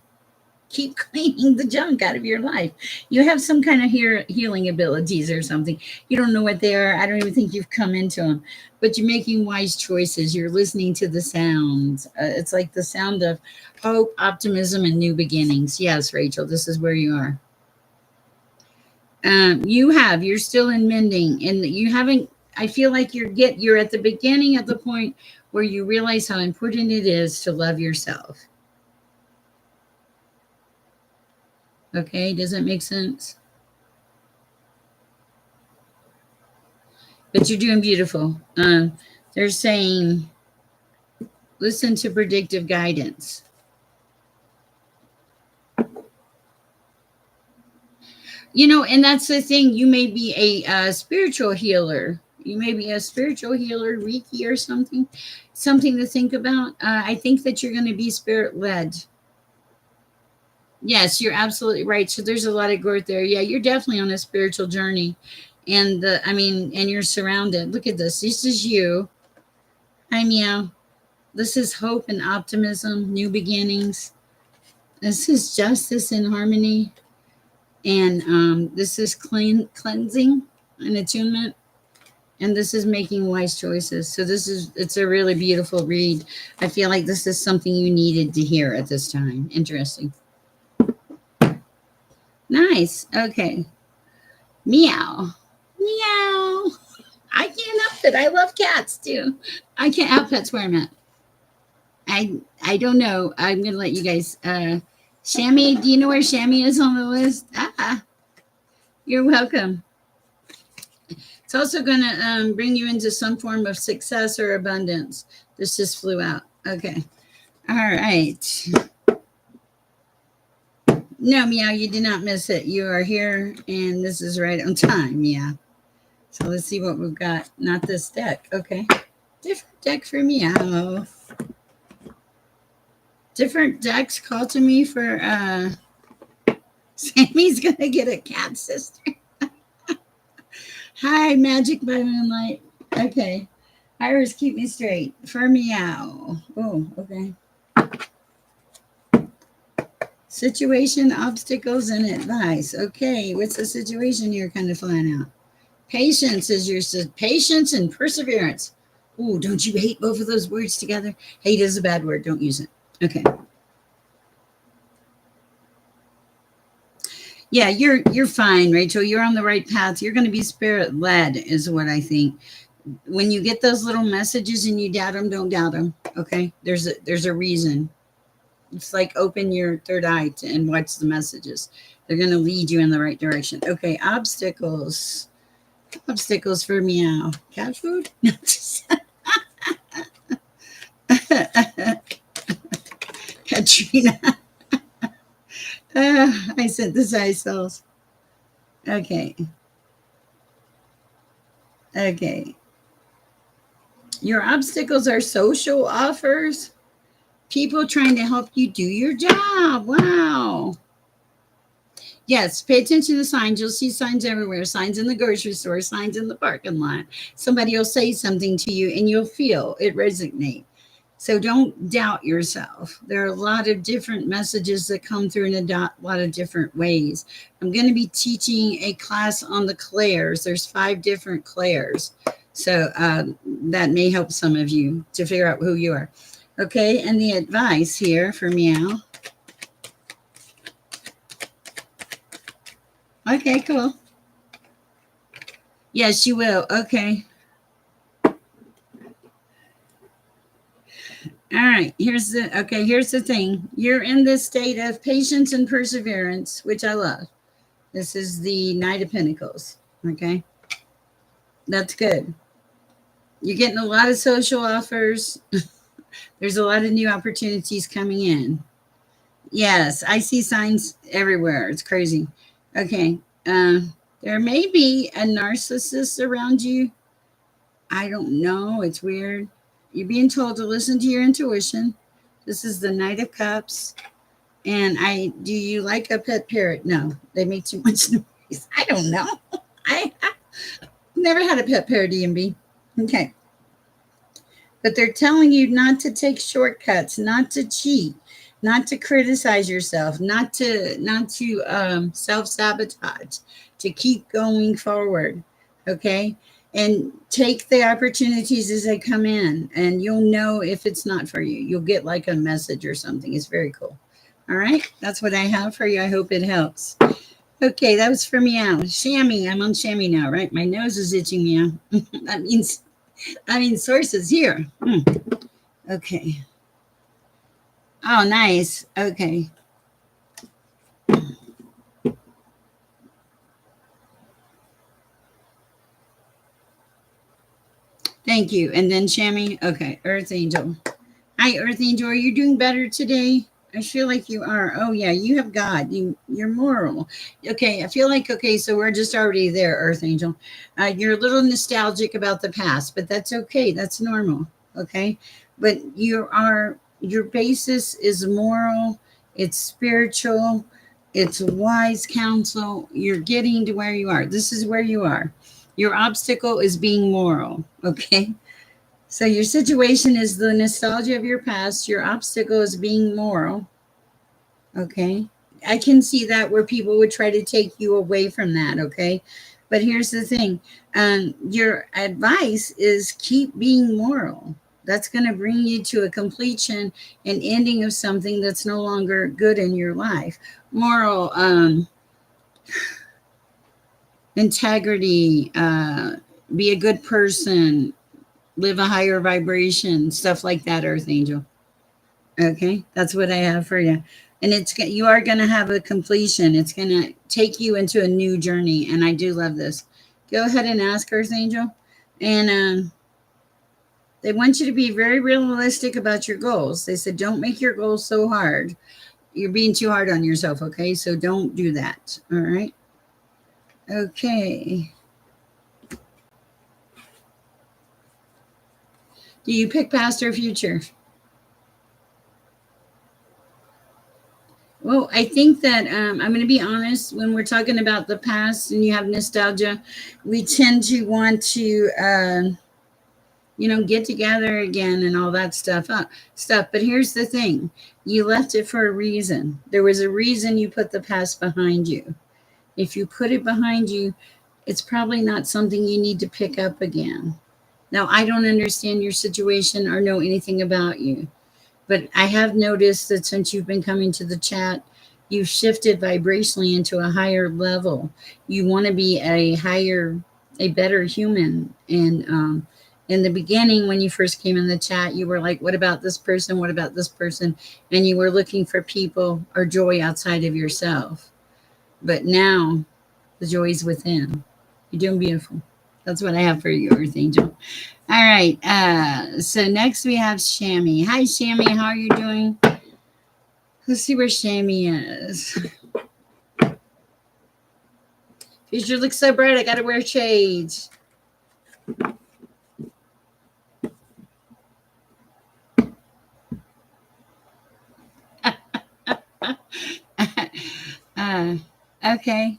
keep cleaning the junk out of your life. You have some kind of healing abilities or something. You don't know what they are. I don't even think you've come into them, but you're making wise choices. You're listening to the sounds. It's like the sound of hope, optimism, and new beginnings. Yes, Rachel, this is where you are. You're still in mending, and you haven't. I feel like you're at the beginning of the point where you realize how important it is to love yourself. Okay, does that make sense? But you're doing beautiful. They're saying, listen to predictive guidance. You know, and that's the thing. You may be a spiritual healer. You may be a spiritual healer, Reiki or something. Something to think about. I think that you're going to be spirit led. Yes, you're absolutely right. So there's a lot of growth there. Yeah, you're definitely on a spiritual journey. And and you're surrounded. Look at this. This is you. Hi, meow. This is hope and optimism, new beginnings. This is justice and harmony. And this is cleansing and attunement. And this is making wise choices. So it's a really beautiful read. I feel like this is something you needed to hear at this time. Interesting. Nice. Okay. Meow. Meow. I can't help it. I love cats too. I can't help pets where I'm at. I don't know. I'm gonna let you guys. Shammy, do you know where Shammy is on the list? You're welcome. It's also gonna bring you into some form of success or abundance. This just flew out. Okay. All right. No, Meow, you did not miss it. You are here, and this is right on time. Yeah. So let's see what we've got. Not this deck. Okay. Different deck for Meow. Different decks call to me for Sammy's gonna get a cat sister. Hi, Magic by Moonlight. Okay. Iris, keep me straight. For Meow. Oh, okay. Situation, obstacles, and advice. Okay, what's the situation you're kind of flying out? Patience is your patience and perseverance. Oh, don't you hate both of those words together? Hate is a bad word. Don't use it. Okay. Yeah, you're fine, Rachel. You're on the right path. You're going to be spirit led, is what I think. When you get those little messages and you doubt them, don't doubt them. Okay, there's a reason. It's like open your third eye and watch the messages. They're going to lead you in the right direction. Okay, obstacles. Obstacles for meow. Cat food? Katrina. I synthesize cells. Okay. Okay. Your obstacles are social offers, people trying to help you do your job. Wow. Yes, pay attention to signs. You'll see signs everywhere, signs in the grocery store, signs in the parking lot. Somebody will say something to you and you'll feel it resonate. So don't doubt yourself. There are a lot of different messages that come through in a lot of different ways. I'm going to be teaching a class on the clairs. There's 5 different clairs. So that may help some of you to figure out who you are. Okay, and the advice here for meow. Okay, cool. Yes, you will. Okay. All right. Here's the thing. You're in this state of patience and perseverance, which I love. This is the Knight of Pentacles. Okay. That's good. You're getting a lot of social offers. There's a lot of new opportunities coming in. Yes, I see signs everywhere. It's crazy. Okay. There may be a narcissist around you. I don't know. It's weird. You're being told to listen to your intuition. This is the Knight of Cups. And do you like a pet parrot? No, they make too much noise. I don't know. I never had a pet parrot, DMB. Okay. But they're telling you not to take shortcuts, not to cheat, not to criticize yourself, not to self-sabotage, to keep going forward. Okay. And take the opportunities as they come in, and you'll know if it's not for you. You'll get like a message or something. It's very cool. All right. That's what I have for you. I hope it helps. Okay. That was for meow. Chamois. I'm on chamois now, right? My nose is itching meow. that means source is here. Okay. Oh, nice. Okay. Thank you. And then chamois. Okay. Earth Angel. Hi, Earth Angel. Are you doing better today? I feel like you are. Oh yeah, you have God. You're moral. Okay, I feel like so we're just already there, Earth Angel. You're a little nostalgic about the past, but that's okay. That's normal. Okay, but your basis is moral. It's spiritual. It's wise counsel. You're getting to where you are. This is where you are. Your obstacle is being moral. Okay. So your situation is the nostalgia of your past. Your obstacle is being moral. Okay. I can see that where people would try to take you away from that. Okay. But here's the thing. Your advice is keep being moral. That's going to bring you to a completion and ending of something that's no longer good in your life. Moral, integrity, be a good person, live a higher vibration, stuff like that, Earth Angel. Okay, that's what I have for you. And you are going to have a completion. It's going to take you into a new journey. And I do love this. Go ahead and ask, Earth Angel. And they want you to be very realistic about your goals. They said, don't make your goals so hard. You're being too hard on yourself. Okay, so don't do that. All right. Okay. Do you pick past or future? Well, I think that I'm going to be honest. When we're talking about the past and you have nostalgia, we tend to want to, get together again and all that stuff. But here's the thing: you left it for a reason. There was a reason you put the past behind you. If you put it behind you, it's probably not something you need to pick up again. Now, I don't understand your situation or know anything about you. But I have noticed that since you've been coming to the chat, You've shifted vibrationally into a higher level. You want to be a better human. And in the beginning, when you first came in the chat, you were like, what about this person? What about this person? And you were looking for people or joy outside of yourself. But now the joy is within. You're doing beautiful. That's what I have for you, Earth Angel. All right. So next we have Shammy. Hi, Shammy. How are you doing? Let's see where Shammy is. Future looks so bright. I got to wear shades. Okay.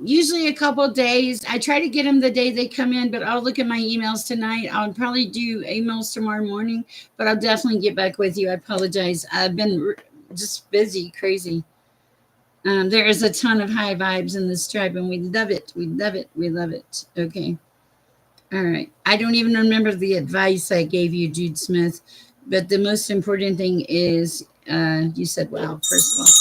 Usually a couple days. I try to get them the day they come in, but I'll look at my emails tonight. I'll probably do emails tomorrow morning, but I'll definitely get back with you. I apologize. I've been just busy, crazy. There is a ton of high vibes in this tribe, and we love it. We love it. We love it. Okay. All right. I don't even remember the advice I gave you, Jude Smith, but the most important thing is you said, wow, first of all.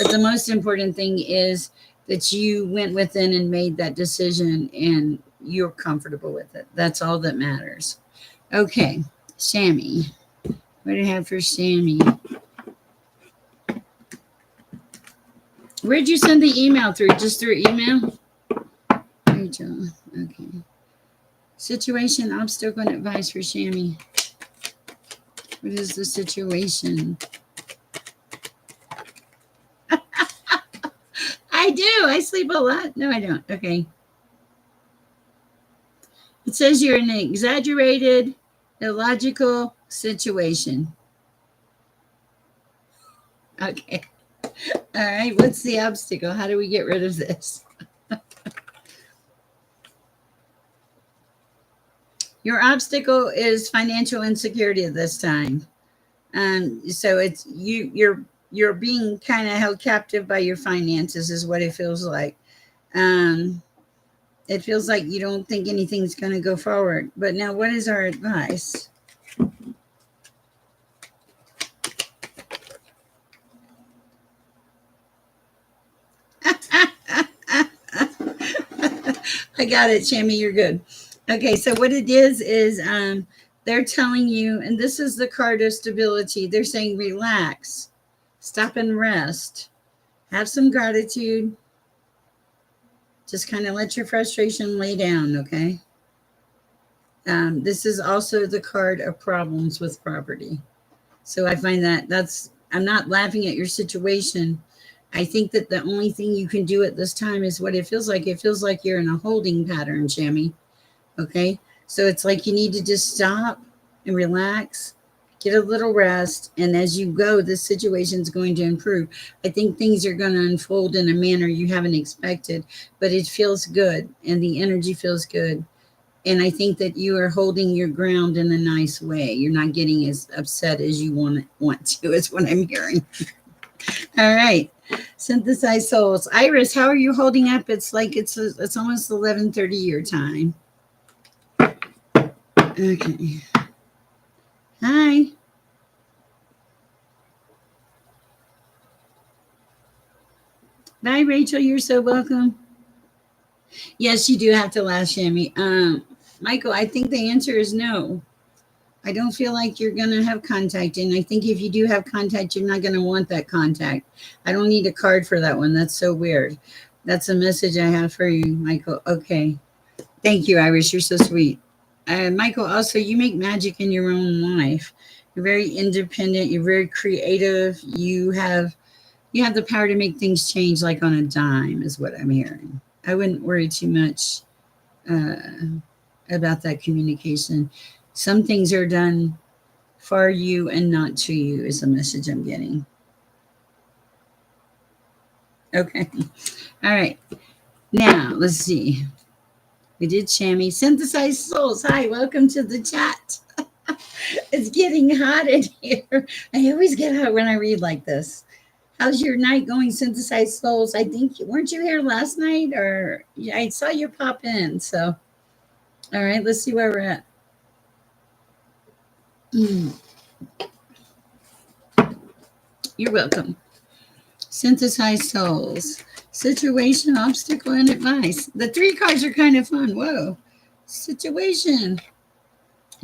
But the most important thing is that you went within and made that decision and you're comfortable with it. That's all that matters. Okay. Shammy. What do I have for Shammy? Where'd you send the email through? Just through email? Rachel. Okay. Situation, obstacle, and advice for Shammy. What is the situation? I do. I sleep a lot. No, I don't. Okay. It says you're in an exaggerated, illogical situation. Okay. All right. What's the obstacle? How do we get rid of this? Your obstacle is financial insecurity at this time. So it's you're being kind of held captive by your finances is what it feels like. Um, it feels like you don't think anything's going to go forward. But now, what is our advice? I got it, Shammy. You're good. Okay, so what it is they're telling you, and this is the card of stability. They're saying relax, stop and rest, have some gratitude. Just kind of let your frustration lay down, okay? This is also the card of problems with property. So I find I'm not laughing at your situation. I think that the only thing you can do at this time is what it feels like. It feels like you're in a holding pattern, Shammy. Okay. So it's like you need to just stop and relax, get a little rest. And as you go, this situation is going to improve. I think things are going to unfold in a manner you haven't expected, but it feels good and the energy feels good. And I think that you are holding your ground in a nice way. You're not getting as upset as you want to, is what I'm hearing. All right. Synthesized souls. Iris, how are you holding up? It's like it's almost 11:30 your time. Okay. Hi. Bye, Rachel. You're so welcome. Yes, you do have to laugh, Shammy. Michael, I think the answer is no. I don't feel like you're going to have contact. And I think if you do have contact, you're not going to want that contact. I don't need a card for that one. That's so weird. That's a message I have for you, Michael. Okay. Thank you, Iris. You're so sweet. Michael, also, you make magic in your own life. You're very independent. You're very creative. You have the power to make things change like on a dime, is what I'm hearing. I wouldn't worry too much about that communication. Some things are done for you and not to you, is the message I'm getting. Okay. All right. Now, let's see. We did Shammy. Synthesized Souls. Hi, welcome to the chat. It's getting hot in here. I always get hot when I read like this. How's your night going, Synthesized Souls? I think, weren't you here last night? Or I saw you pop in. So, all right, let's see where we're at. You're welcome. Synthesized souls. Situation, obstacle, and advice. The three cards are kind of fun. Whoa. Situation,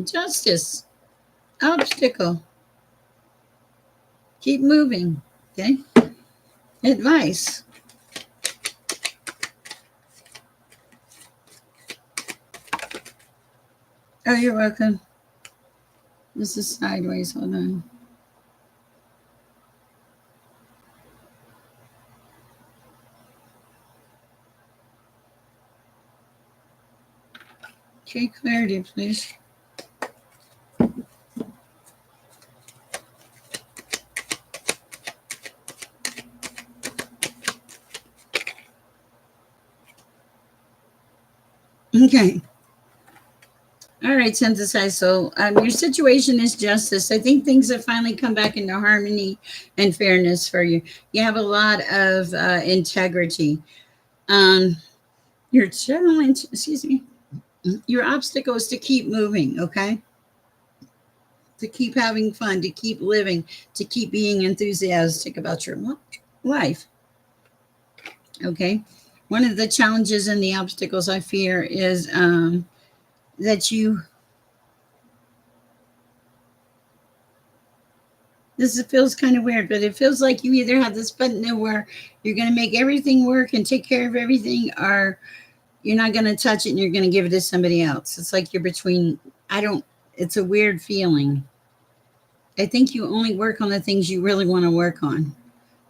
justice, obstacle. Keep moving. Okay. Advice. Oh, you're welcome. This is sideways. Hold on. Okay, clarity, please. Okay. All right, synthesize. So, your situation is justice. I think things have finally come back into harmony and fairness for you. You have a lot of integrity. Um, your challenge, excuse me, your obstacle is to keep moving, okay? To keep having fun, to keep living, to keep being enthusiastic about your life, okay? One of the challenges and the obstacles I fear is that you, this feels kind of weird, but it feels like you either have this button where you're going to make everything work and take care of everything, or you're not going to touch it and you're going to give it to somebody else. It's like you're between, I don't, it's a weird feeling. I think you only work on the things you really want to work on.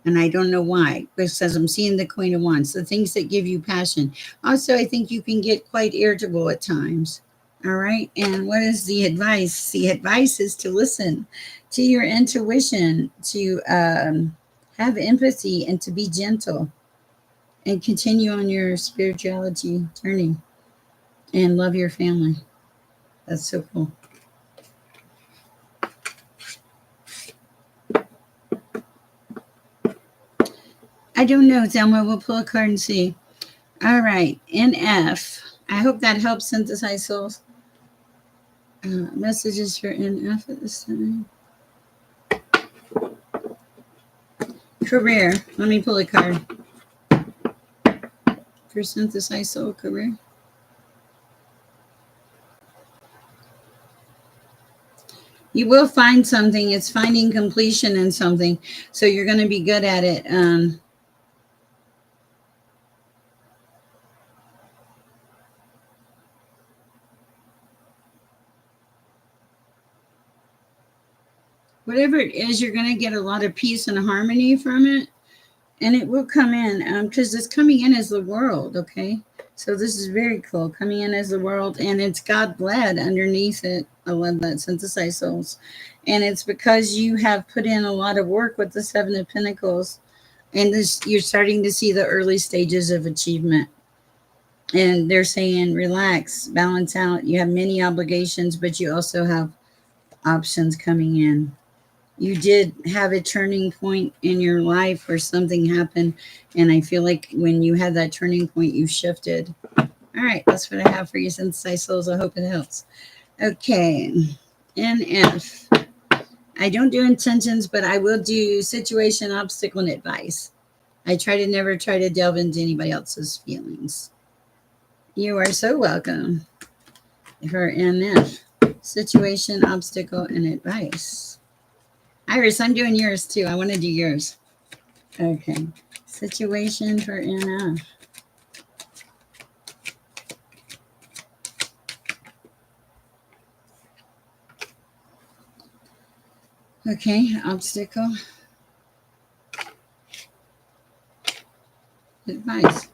And I don't know why, because I'm seeing the Queen of Wands, the things that give you passion. Also, I think you can get quite irritable at times. All right. And what is the advice? The advice is to listen to your intuition, to have empathy, and to be gentle and continue on your spirituality journey and love your family. That's so cool. I don't know, Thelma. We'll pull a card and see. All right. NF. I hope that helps synthesize souls. Messages for NF at this time. Career. Let me pull a card. For synthesized soul career. You will find something. It's finding completion in something. So you're going to be good at it. Whatever it is, you're going to get a lot of peace and harmony from it. And it will come in because it's coming in as the world. Okay. So this is very cool. Coming in as the world. And it's God led underneath it. I love that. Synthesized souls. And it's because you have put in a lot of work with the Seven of Pentacles. And this, you're starting to see the early stages of achievement. And they're saying, relax, balance out. You have many obligations, but you also have options coming in. You did have a turning point in your life where something happened. And I feel like when you had that turning point, you shifted. All right, that's what I have for you, Synthesized Souls. I hope it helps. Okay, NF. I don't do intentions, but I will do situation, obstacle, and advice. I try to never try to delve into anybody else's feelings. You are so welcome for NF. Situation, obstacle, and advice. Iris, I'm doing yours too. I want to do yours. Okay. Situation for NF. Okay. Obstacle. Advice.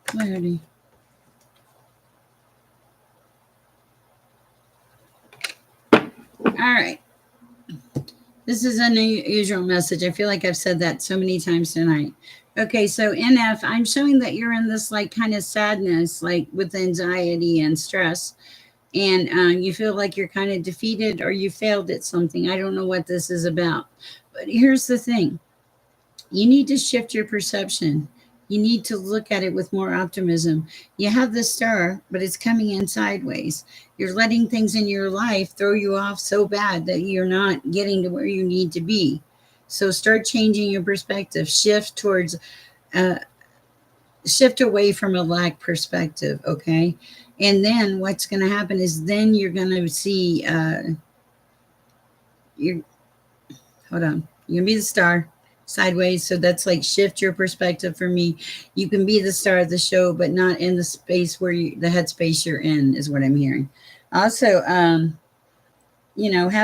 Clarity. All right. This is an unusual message. I feel like I've said that so many times tonight. Okay, so NF, I'm showing that you're in this like kind of sadness, like with anxiety and stress, and you feel like you're kind of defeated or you failed at something. I don't know what this is about, but here's the thing: You need to shift your perception. You need to look at it with more optimism. You have the star, but it's coming in sideways. You're letting things in your life throw you off so bad that you're not getting to where you need to be. So start changing your perspective. Uh, shift away from a lack perspective. Okay, and then what's going to happen is then you're going to see. You're hold on. You're gonna be the star sideways. So that's like shift your perspective for me. You can be the star of the show, but not in the space where the headspace you're in is what I'm hearing. Also, have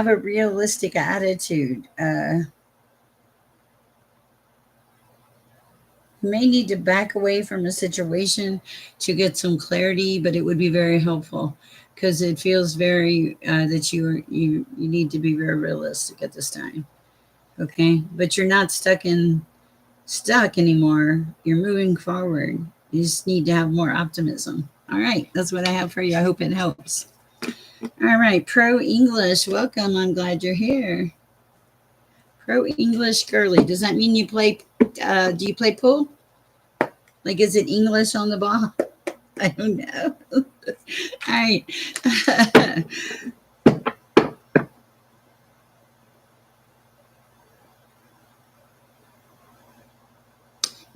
a realistic attitude. You may need to back away from a situation to get some clarity, but it would be very helpful because it feels very that you need to be very realistic at this time. Okay, but you're not stuck anymore. You're moving forward. You just need to have more optimism. All right, that's what I have for you. I hope it helps. All right, Pro English, welcome. I'm glad you're here. Pro English girly. Does that mean you play? Do you play pool? Like, is it English on the ball? I don't know. All right.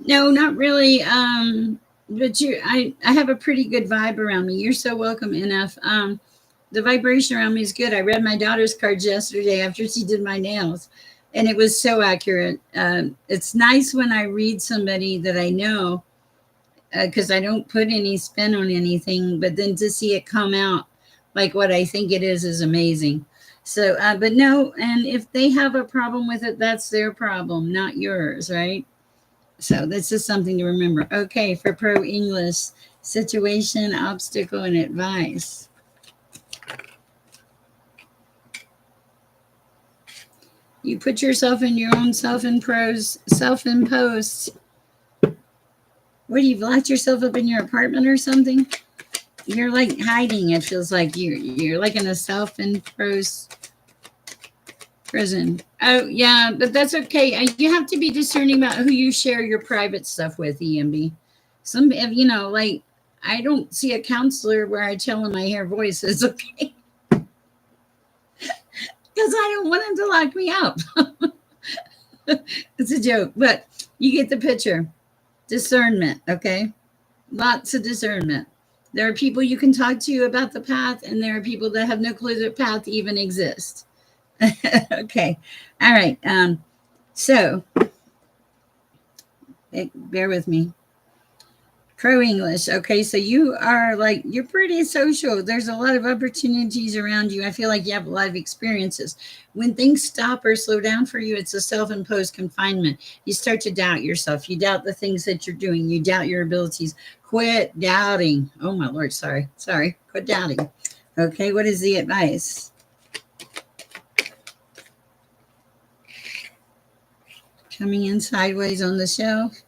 No, not really. But I have a pretty good vibe around me. You're so welcome, NF. The vibration around me is good. I read my daughter's cards yesterday after she did my nails, and it was so accurate. It's nice when I read somebody that I know because I don't put any spin on anything, but then to see it come out like what I think it is amazing. So, but no, and if they have a problem with it, that's their problem, not yours, right? So this is something to remember. Okay, for Pro English, situation, obstacle, and advice. You put yourself in your own self-imposed. What, you've locked yourself up in your apartment or something? You're like hiding. It feels like you're like in a self-imposed prison. Oh yeah, but that's okay. You have to be discerning about who you share your private stuff with, EMB. Some, like I don't see a counselor where I tell him I hear voices, okay? Because I don't want him to lock me up. It's a joke, but you get the picture. Discernment, okay? Lots of discernment. There are people you can talk to about the path, and there are people that have no clue the path even exists. Okay. All right. So bear with me. Pro English. Okay, so you're pretty social. There's a lot of opportunities around you. I feel like you have a lot of experiences. When things stop or slow down for you, it's a self-imposed confinement. You start to doubt yourself. You doubt the things that you're doing. You doubt your abilities. Quit doubting. Oh my Lord, sorry. Quit doubting. Okay, what is the advice? Coming in sideways on the shelf.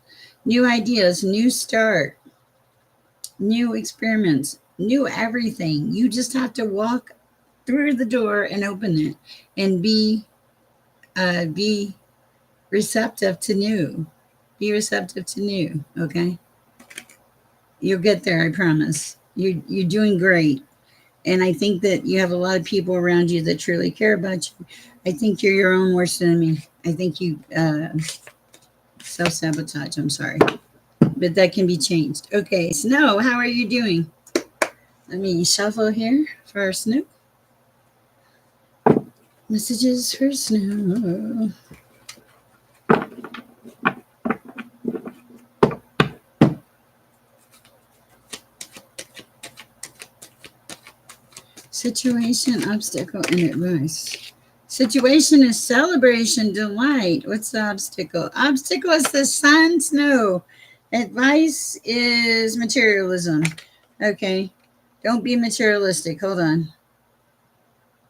New ideas, new start, new experiments, new everything. You just have to walk through the door and open it and be receptive to new. Be receptive to new. Okay, you'll get there. I promise. You're doing great, and I think that you have a lot of people around you that truly care about you. I think you're your own worst enemy. I think you self-sabotage. I'm sorry, but that can be changed. Okay, Snow, how are you doing? Let me shuffle here for Snow. Messages for Snow. Situation, obstacle, and advice. Situation is celebration, delight. What's the obstacle? Obstacle is the sun, Snow. Advice is materialism. Okay. Don't be materialistic. Hold on.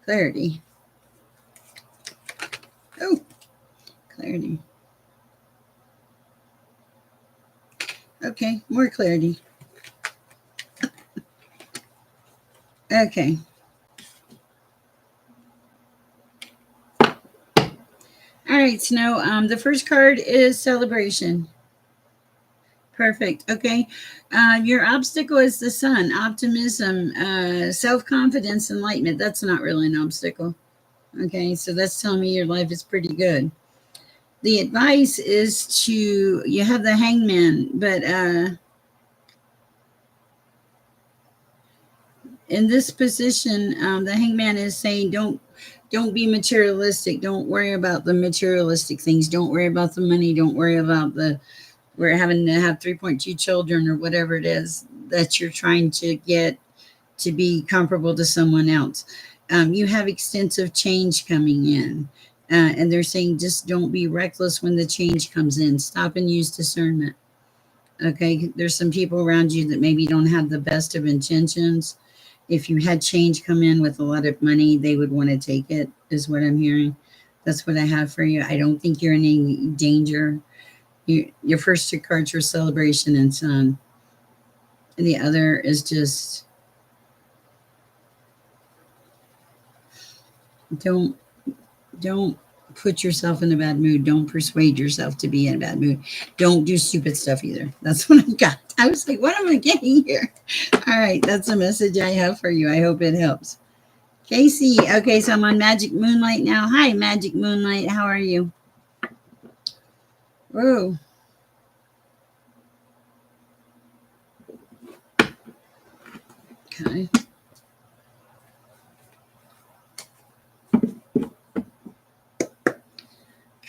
Clarity. Oh, clarity. Okay, more clarity. Okay. All right, Snow. The first card is celebration. Perfect. Okay. Your obstacle is the sun, optimism, self confidence, enlightenment. That's not really an obstacle. Okay. So that's telling me your life is pretty good. The advice is to, you have the hangman, but in this position, the hangman is saying, don't be materialistic. Don't worry about the materialistic things. Don't worry about the money. Don't worry about the we're having to have 3.2 children or whatever it is that you're trying to get to be comparable to someone else. You have extensive change coming in. And they're saying just don't be reckless when the change comes in. Stop and use discernment. Okay. There's some people around you that maybe don't have the best of intentions. If you had change come in with a lot of money, they would want to take it, is what I'm hearing. That's what I have for you. I don't think you're in any danger. Your first two cards are celebration and sun. And the other is just don't don't put yourself in a bad mood. Don't persuade yourself to be in a bad mood. Don't do stupid stuff either. That's what I got. I was like, what am I getting here? All right, that's a message I have for you. I hope it helps. Casey, okay, so I'm on Magic Moonlight now. Hi, Magic Moonlight. How are you? Whoa. Okay.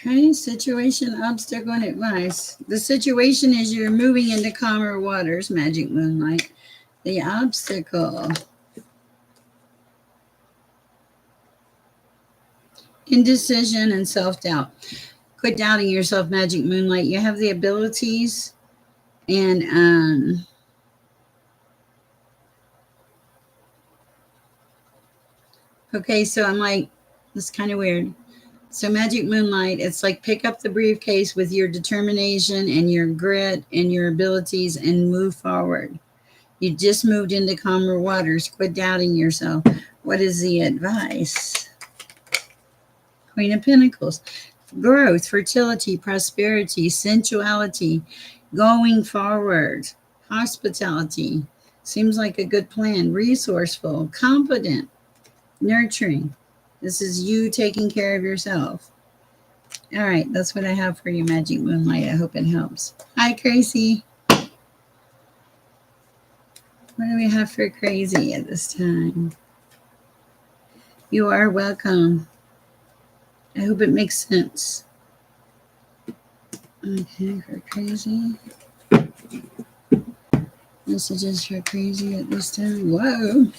Okay, situation, obstacle, and advice. The situation is you're moving into calmer waters, Magic Moonlight. The obstacle, indecision and self-doubt. Quit doubting yourself, Magic Moonlight. You have the abilities, and okay, so I'm like, this is kind of weird. So Magic Moonlight, it's like pick up the briefcase with your determination and your grit and your abilities and move forward. You just moved into calmer waters. Quit doubting yourself. What is the advice? Queen of Pentacles. Growth, fertility, prosperity, sensuality, going forward, hospitality. Seems like a good plan. Resourceful, confident, nurturing. This is you taking care of yourself. All right, that's what I have for you, Magic Moonlight. I hope it helps. Hi, Crazy. What do we have for Crazy at this time? You are welcome. I hope it makes sense. Okay, for Crazy. Messages for Crazy at this time. Whoa.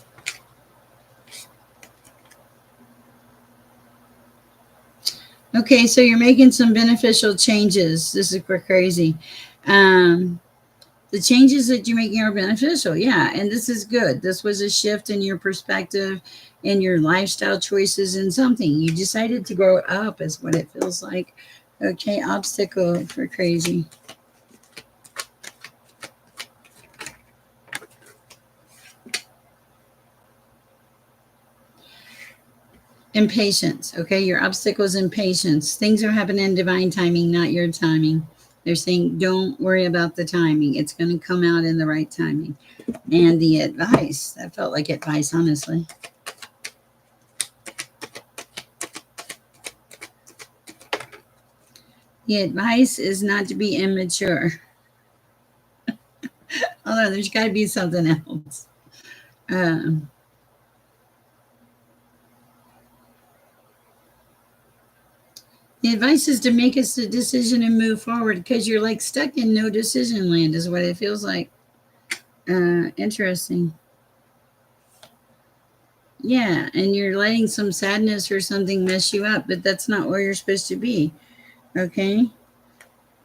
Okay, so you're making some beneficial changes. This is for Crazy. The changes that you're making are beneficial, yeah, and this is good. This was a shift in your perspective, in your lifestyle choices, and something you decided to grow up, is what it feels like. Okay, obstacle for Crazy. Impatience. Okay, your obstacle is impatience. Things are happening in divine timing, not your timing. They're saying don't worry about the timing. It's going to come out in the right timing. And the advice, that felt like advice, honestly. The advice is not to be immature. Although there's got to be something else. The advice is to make a decision and move forward, because you're like stuck in no decision land, is what it feels like. Interesting. Yeah, and you're letting some sadness or something mess you up, but that's not where you're supposed to be. Okay?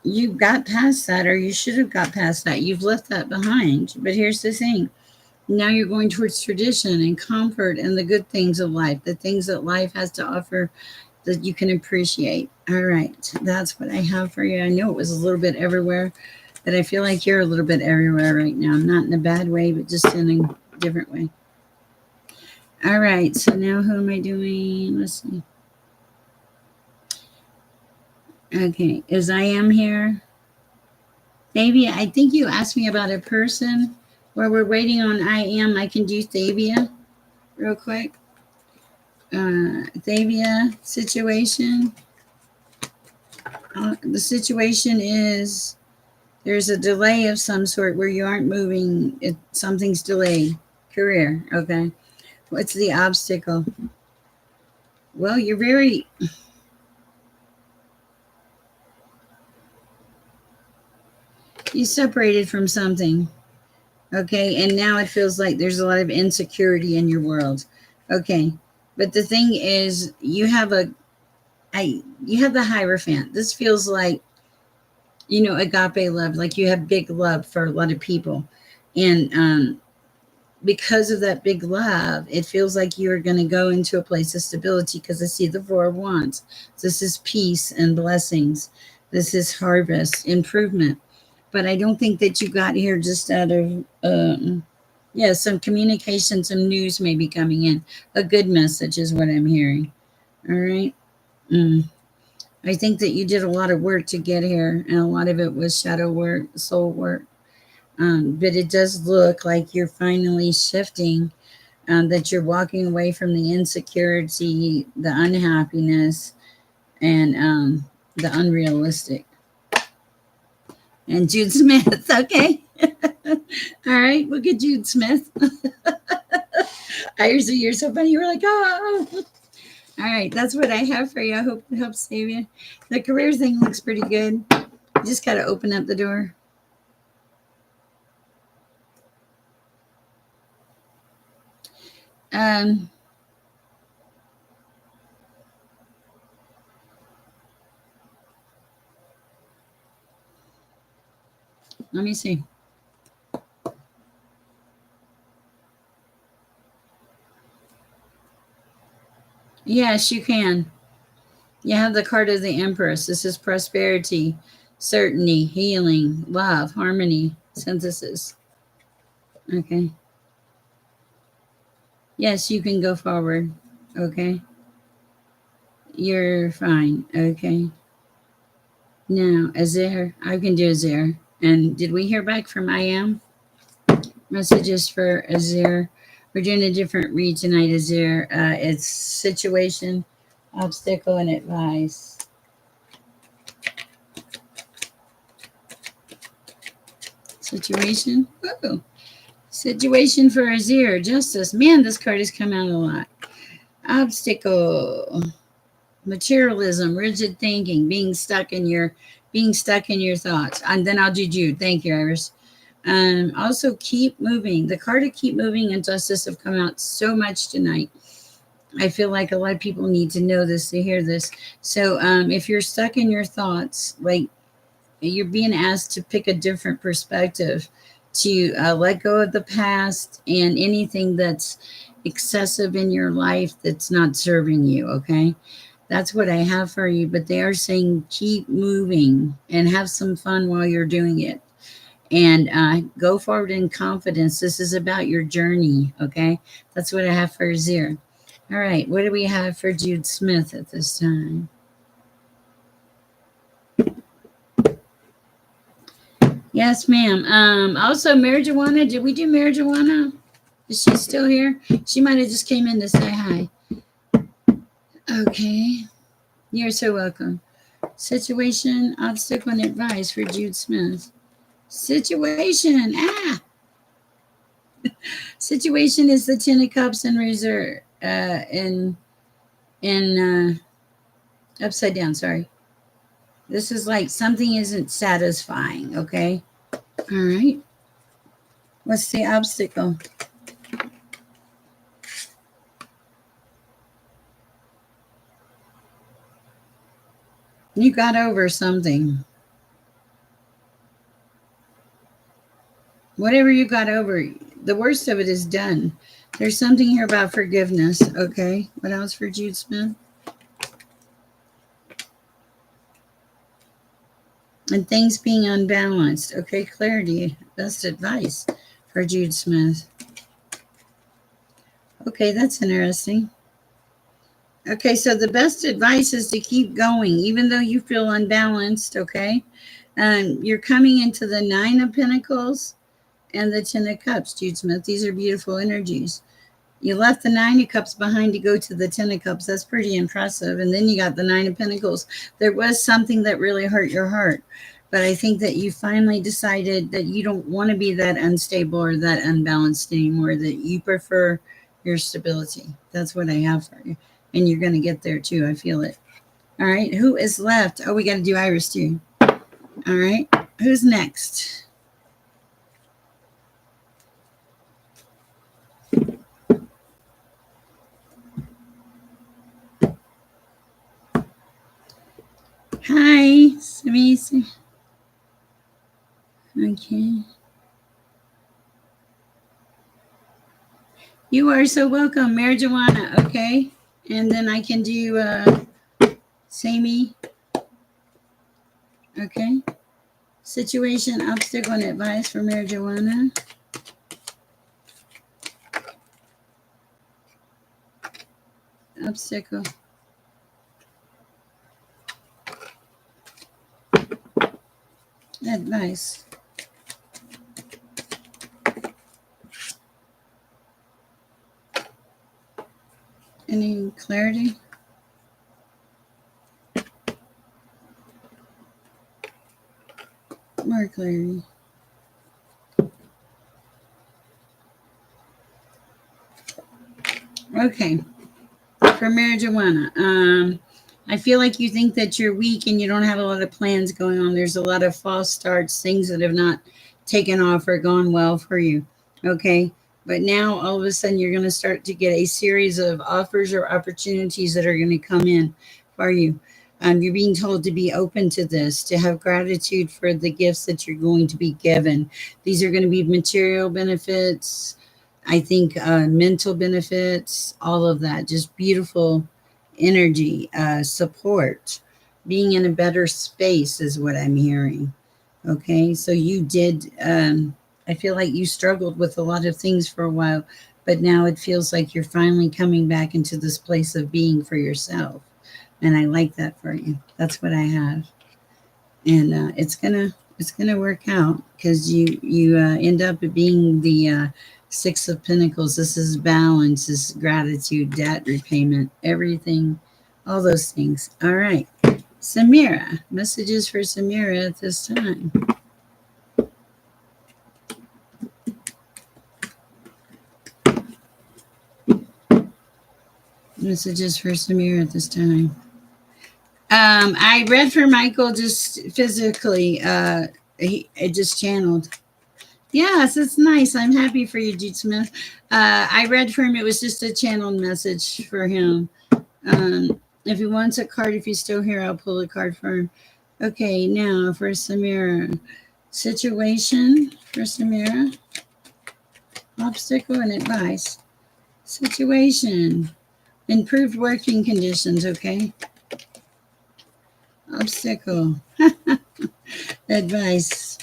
You got past that, or you should have got past that. You've left that behind. But here's the thing. Now you're going towards tradition and comfort and the good things of life, the things that life has to offer that you can appreciate. All right, that's what I have for you. I know it was a little bit everywhere, but I feel like you're a little bit everywhere right now. Not in a bad way, but just in a different way. All right, so now who am I doing? Let's see. Okay, is I am here? Thavia, I think you asked me about a person. While we're waiting on I am, I can do Thavia real quick. Thavia, situation. The situation is there's a delay of some sort where you aren't moving. Something's delayed. Career, okay. What's the obstacle? Well, you separated from something, okay, and now it feels like there's a lot of insecurity in your world, okay. But the thing is, you have the Hierophant. This feels like, agape love, like you have big love for a lot of people, and because of that big love, it feels like you're going to go into a place of stability because I see the Four of Wands. This is peace and blessings. This is harvest, improvement. But I don't think that you got here just out of, yeah, some communication, some news may be coming in. A good message is what I'm hearing. All right. Mm. I think that you did a lot of work to get here, and a lot of it was shadow work, soul work. But it does look like you're finally shifting, that you're walking away from the insecurity, the unhappiness, and the unrealistic. And Jude Smith, okay. All right, look at Jude Smith. You're so funny. You were like, oh. All right, that's what I have for you. I hope it helps save you. The career thing looks pretty good. You just got to open up the door. Um, Let me see. Yes, you can. You have the card of the Empress. This is prosperity, certainty, healing, love, harmony, synthesis. Okay. Yes, you can go forward. Okay. You're fine. Okay. Now, Azir, I can do Azir. And did we hear back from I am? Messages for Azir. We're doing a different read tonight, Azir. It's situation, obstacle, and advice. Situation. Whoa. Situation for Azir. Justice. Man, this card has come out a lot. Obstacle. Materialism, rigid thinking, being stuck in your thoughts. And then I'll do Jude. Thank you, Iris. Also keep moving. The card of keep moving and justice have come out so much tonight. I feel like a lot of people need to know this, to hear this. So if you're stuck in your thoughts, like you're being asked to pick a different perspective, to let go of the past and anything that's excessive in your life that's not serving you. Okay. That's what I have for you. But they are saying keep moving and have some fun while you're doing it. And go forward in confidence. This is about your journey. Okay. That's what I have for Azir. All right. What do we have for Jude Smith at this time? Yes, ma'am. Also, marijuana. Did we do marijuana? Is she still here? She might have just came in to say hi. Okay. You're so welcome. Situation, obstacle, and advice for Jude Smith. Situation. Situation is the Ten of Cups in reserve. In upside down. Sorry. This is like something isn't satisfying. Okay. All right. What's the obstacle? You got over something. Whatever you got over, the worst of it is done. There's something here about forgiveness. Okay. What else for Jude Smith? And things being unbalanced. Okay. Clarity. Best advice for Jude Smith. Okay. That's interesting. Okay, so the best advice is to keep going, even though you feel unbalanced. Okay, you're coming into the Nine of Pentacles and the Ten of Cups, Jude Smith. These are beautiful energies. You left the Nine of Cups behind to go to the Ten of Cups. That's pretty impressive. And then you got the Nine of Pentacles. There was something that really hurt your heart. But I think that you finally decided that you don't want to be that unstable or that unbalanced anymore, that you prefer your stability. That's what I have for you. And you're going to get there too. I feel it. All right. Who is left? Oh, we got to do Iris too. All right. Who's next? Hi, Samisi. Okay. You are so welcome. Marijuana, okay? And then I can do Sammy. Okay. Situation, obstacle, and advice for marijuana. Obstacle. Advice. Any clarity? More clarity. Okay. For marijuana. I feel like you think that you're weak and you don't have a lot of plans going on. There's a lot of false starts, things that have not taken off or gone well for you. Okay. But now all of a sudden you're going to start to get a series of offers or opportunities that are going to come in for you. You're being told to be open to this, to have gratitude for the gifts that you're going to be given. These are going to be material benefits, I think mental benefits, all of that, just beautiful energy, support, being in a better space is what I'm hearing. Okay, so you did, I feel like you struggled with a lot of things for a while, but now it feels like you're finally coming back into this place of being for yourself. And I like that for you. That's what I have. And it's gonna work out because you end up being the Six of Pentacles. This is balance, this is gratitude, debt repayment, everything, all those things. All right, Samira, messages for Samira at this time. Messages for Samira at this time. I read for Michael just physically. It just channeled. Yes, it's nice. I'm happy for you, Jude Smith. I read for him. It was just a channeled message for him. If he wants a card, if he's still here, I'll pull a card for him. Okay, now for Samira. Situation for Samira. Obstacle and advice. Situation. Improved working conditions, okay? Obstacle. Advice.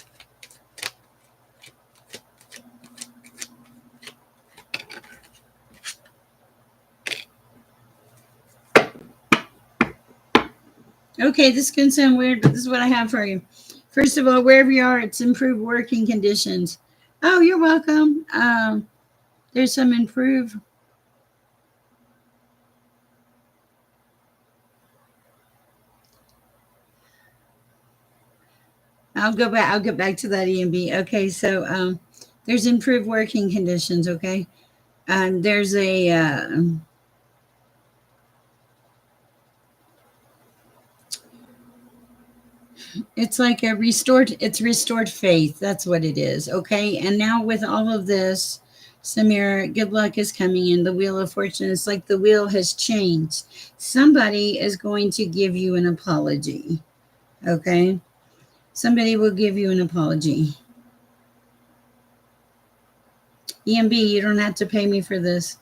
Okay, this can sound weird, but this is what I have for you. First of all, wherever you are, it's improved working conditions. Oh, you're welcome. There's some improved. I'll go back. I'll get back to that EMB. Okay, so there's improved working conditions. Okay, there's a it's like a restored. It's restored faith. That's what it is. Okay, and now with all of this, Samira, good luck is coming in. The wheel of fortune. It's like the wheel has changed. Somebody is going to give you an apology. Okay, somebody will give you an apology. EMB, you don't have to pay me for this.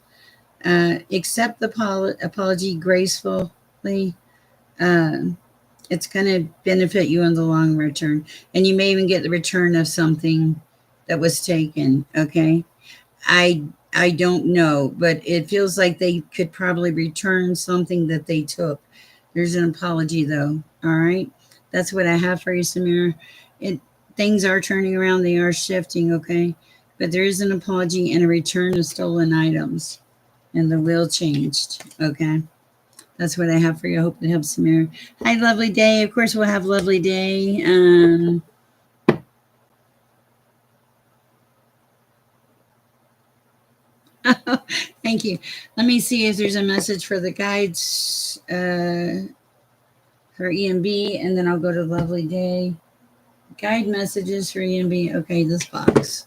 Accept the apology gracefully. It's going to benefit you in the long return. And you may even get the return of something that was taken. Okay. I I don't know, but it feels like they could probably return something that they took. There's an apology though. All right. That's what I have for you, Samira. It Things are turning around, they are shifting, okay? But there is an apology and a return of stolen items. And the will changed. Okay. That's what I have for you. I hope it helps, Samira. Hi, lovely day. Of course we'll have lovely day. Thank you. Let me see if there's a message for the guides for EMB, and then I'll go to lovely day. Guide messages for EMB. Okay, this box.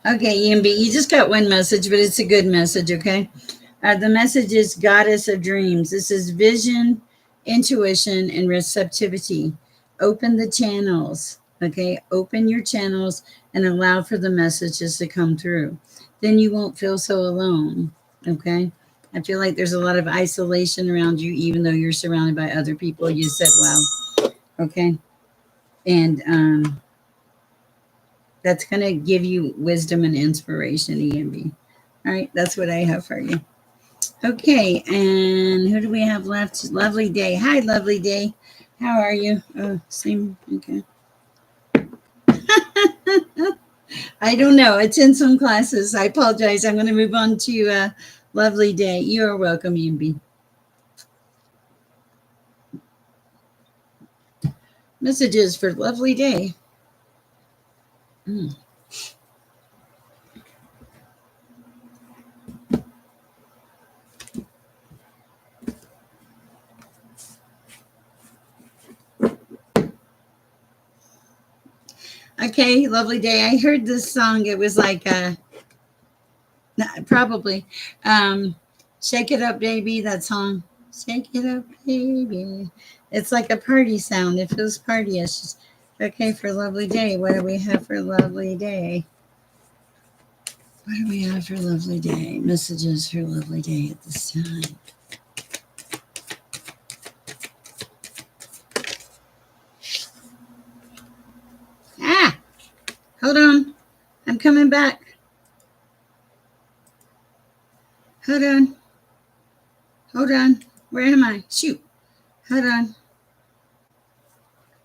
Okay, EMB, you just got one message, but it's a good message, okay? The message is Goddess of Dreams. This is vision, intuition, and receptivity. Open the channels, okay? Open your channels and allow for the messages to come through. Then you won't feel so alone, okay? I feel like there's a lot of isolation around you, even though you're surrounded by other people. You said, wow, okay? And that's going to give you wisdom and inspiration, EMB. All right, that's what I have for you. Okay, and who do we have left? Lovely Day. Hi, Lovely Day. How are you? Oh, same. Okay. I don't know. It's in some classes. I apologize. I'm going to move on to Lovely Day. You're welcome, EMB. Messages for Lovely Day. Okay, Lovely Day. I heard this song. It was like probably Shake It Up, Baby, that song. Shake it up, baby. It's like a party sound. It feels partyish. Okay, for Lovely Day. What do we have for Lovely Day? What do we have for Lovely Day? Messages for Lovely Day at this time. Ah! Hold on. I'm coming back. Hold on. Hold on. Where am I? Shoot. Hold on.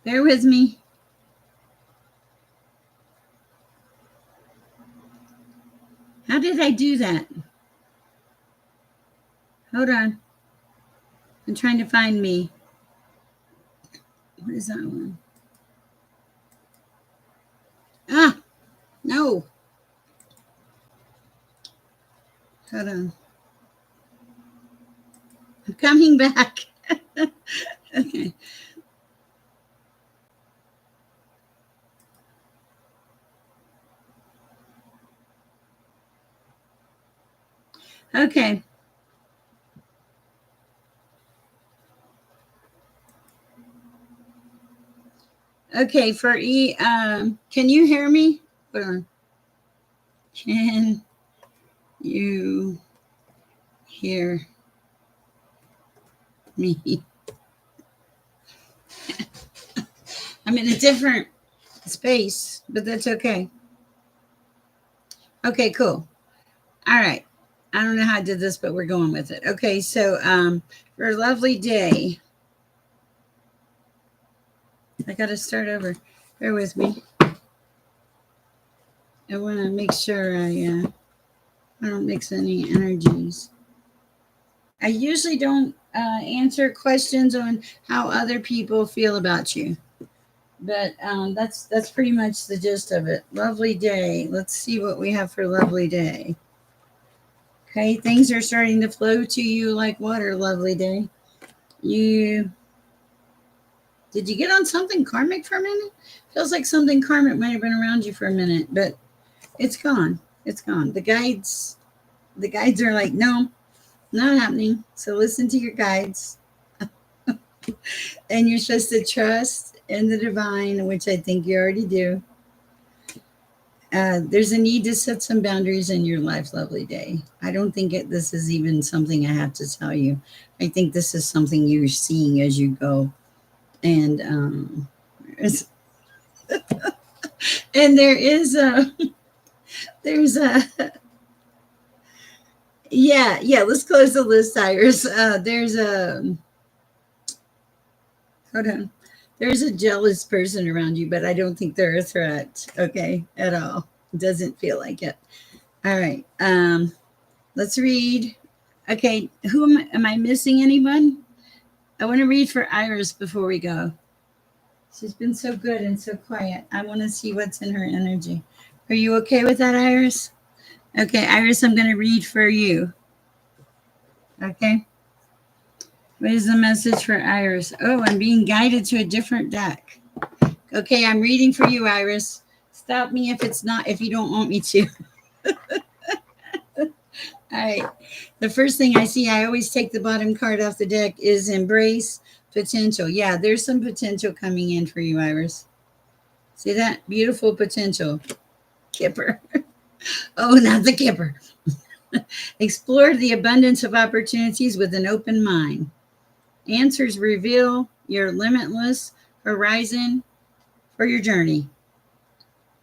Bear with me. How did I do that? Hold on. I'm trying to find me. What is that one? Ah! No. Hold on. I'm coming back. Okay. Okay. Okay, for can you hear me? Hold on. Can you hear me? I'm in a different space, but that's okay. Okay, cool. All right. I don't know how I did this, but we're going with it. Okay, so for a Lovely Day, I got to start over. Bear with me. I want to make sure I don't mix any energies. I usually don't answer questions on how other people feel about you, but that's pretty much the gist of it. Lovely Day. Let's see what we have for Lovely Day. Okay, things are starting to flow to you like water. Lovely Day. Did you get on something karmic for a minute? Feels like something karmic might have been around you for a minute, but it's gone. It's gone. The guides are like, no, not happening. So listen to your guides. And you're supposed to trust in the divine, which I think you already do. There's a need to set some boundaries in your life, lovely day. I don't think this is even something I have to tell you. I think this is something you're seeing as you go. And and there's a yeah. Let's close the list, Iris. There's a hold on. There's a jealous person around you, but I don't think they're a threat. Okay, at all. Doesn't feel like it. All right. Let's read. Okay, am I missing anyone? I want to read for Iris before we go. She's been so good and so quiet. I want to see what's in her energy. Are you okay with that, Iris? Okay, Iris, I'm going to read for you. Okay. What is the message for Iris? Oh, I'm being guided to a different deck. Okay, I'm reading for you, Iris. Stop me if you don't want me to. All right. The first thing I see, I always take the bottom card off the deck, is embrace potential. Yeah, there's some potential coming in for you, Iris. See that? Beautiful potential. Kipper. Oh, not the Kipper. Explore the abundance of opportunities with an open mind. Answers reveal your limitless horizon for your journey.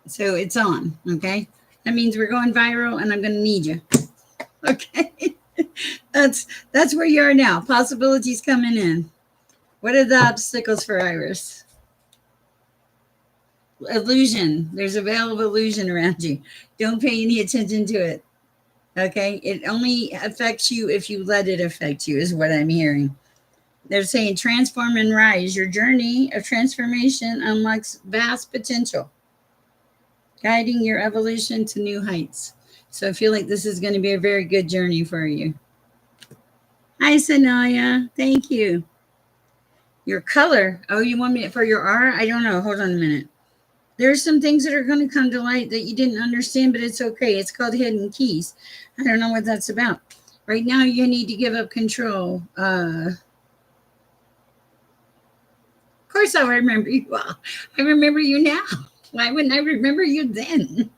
So it's on, okay? That means we're going viral and I'm going to need you. Okay? That's where you are now. Possibilities coming in. What are the obstacles for Iris? Illusion. There's a veil of illusion around you. Don't pay any attention to it. Okay? It only affects you if you let it affect you, is what I'm hearing. They're saying transform and rise. Your journey of transformation unlocks vast potential, guiding your evolution to new heights. So I feel like this is going to be a very good journey for you. Hi, Sanaya. Thank you. Your color. Oh, you want me for your aura? I don't know. Hold on a minute. There's some things that are going to come to light that you didn't understand, but it's okay. It's called hidden keys. I don't know what that's about. Right now, you need to give up control. Of course, I remember you all. I remember you now. Why wouldn't I remember you then?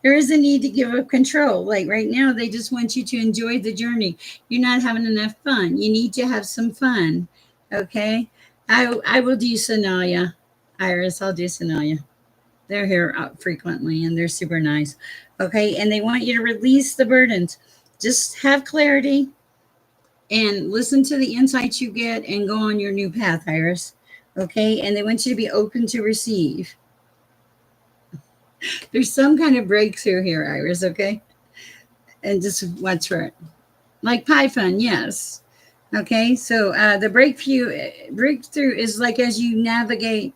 There is a need to give up control. Like right now, they just want you to enjoy the journey. You're not having enough fun. You need to have some fun. Okay. I will do Sanaya. Iris, I'll do Sanaya. They're here frequently and they're super nice. Okay. And they want you to release the burdens. Just have clarity and listen to the insights you get and go on your new path, Iris. Okay. And they want you to be open to receive. There's some kind of breakthrough here, Iris, okay? And just watch for it. Like Python, yes. Okay, so the breakthrough is like as you navigate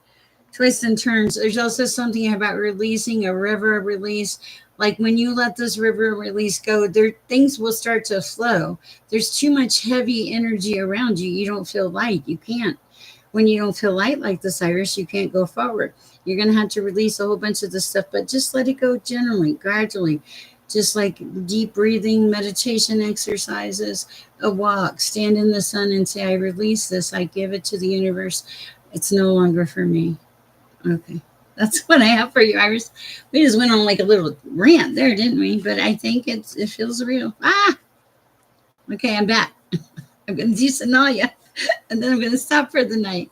twists and turns. There's also something about releasing a river release. Like when you let this river release go, there things will start to flow. There's too much heavy energy around you. You don't feel light. You can't. When you don't feel light like this, Iris, you can't go forward. You're going to have to release a whole bunch of this stuff, but just let it go gently, gradually. Just like deep breathing, meditation exercises, a walk, stand in the sun and say, I release this. I give it to the universe. It's no longer for me. Okay. That's what I have for you, Iris. We just went on like a little rant there, didn't we? But I think it feels real. Okay, I'm back. I'm going to do Sanaya, and then I'm going to stop for the night.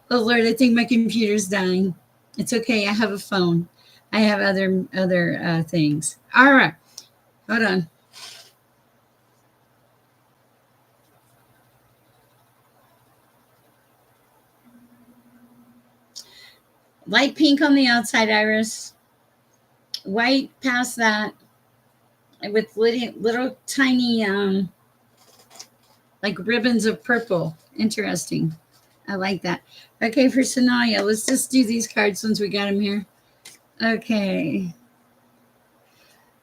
Oh, Lord, I think my computer's dying. It's okay. I have a phone. I have other things. All right. Hold on. Light pink on the outside, Iris. White past that. With little tiny, like ribbons of purple. Interesting. I like that. Okay, for Sanaya, let's just do these cards since we got them here. Okay.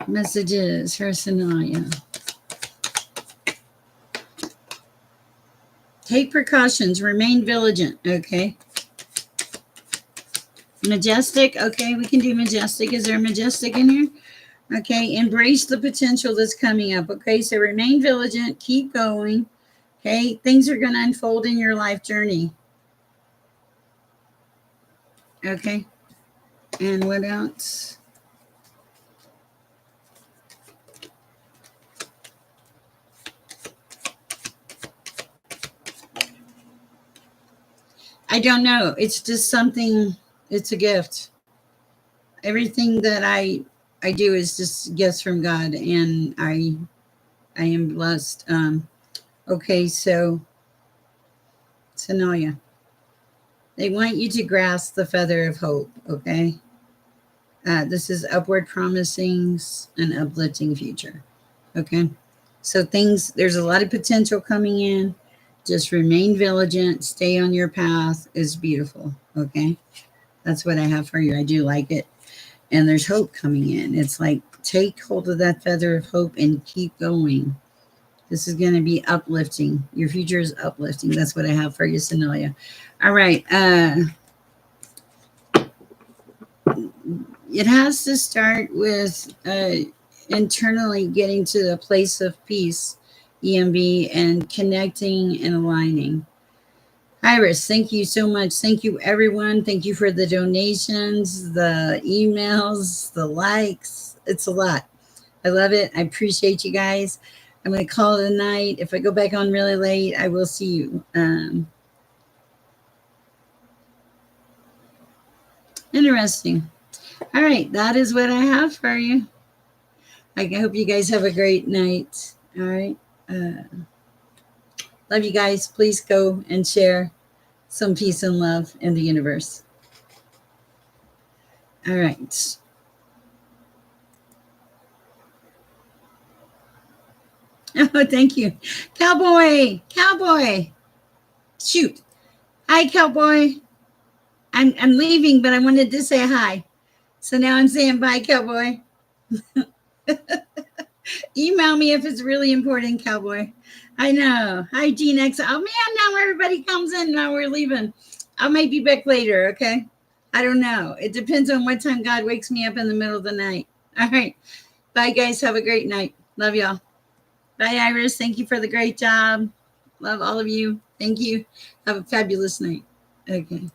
Messages for Sanaya. Take precautions. Remain vigilant. Okay. Majestic. Okay, we can do majestic. Is there a majestic in here? Okay, embrace the potential that's coming up. Okay, so remain vigilant. Keep going. Okay, things are going to unfold in your life journey. Okay. And what else? I don't know. It's just something. It's a gift. Everything that I do is just gifts from God, and I am blessed. Okay, so Sonoya, they want you to grasp the feather of hope. Okay, this is upward promising an uplifting future. Okay, so things, there's a lot of potential coming in. Just remain vigilant. Stay on your path. Is beautiful. Okay, that's what I have for you. I do like it. And there's hope coming in. It's like take hold of that feather of hope and keep going. This is going to be uplifting. Your future is uplifting. That's what I have for you, Sonoya. All right. It has to start with internally getting to a place of peace, EMB, and connecting and aligning. Iris, thank you so much. Thank you, everyone. Thank you for the donations, the emails, the likes. It's a lot. I love it. I appreciate you guys. I'm going to call it a night. If I go back on really late, I will see you. Interesting. All right. That is what I have for you. I hope you guys have a great night. All right. Love you guys. Please go and share some peace and love in the universe. All right. Oh, thank you. Cowboy. Cowboy. Shoot. Hi, Cowboy. I'm leaving, but I wanted to say hi. So now I'm saying bye, Cowboy. Email me if it's really important, Cowboy. I know. Hi, G-Nex. Oh, man, now everybody comes in. Now we're leaving. I might be back later, okay? I don't know. It depends on what time God wakes me up in the middle of the night. All right. Bye, guys. Have a great night. Love y'all. Bye, Iris. Thank you for the great job. Love all of you. Thank you. Have a fabulous night. Okay.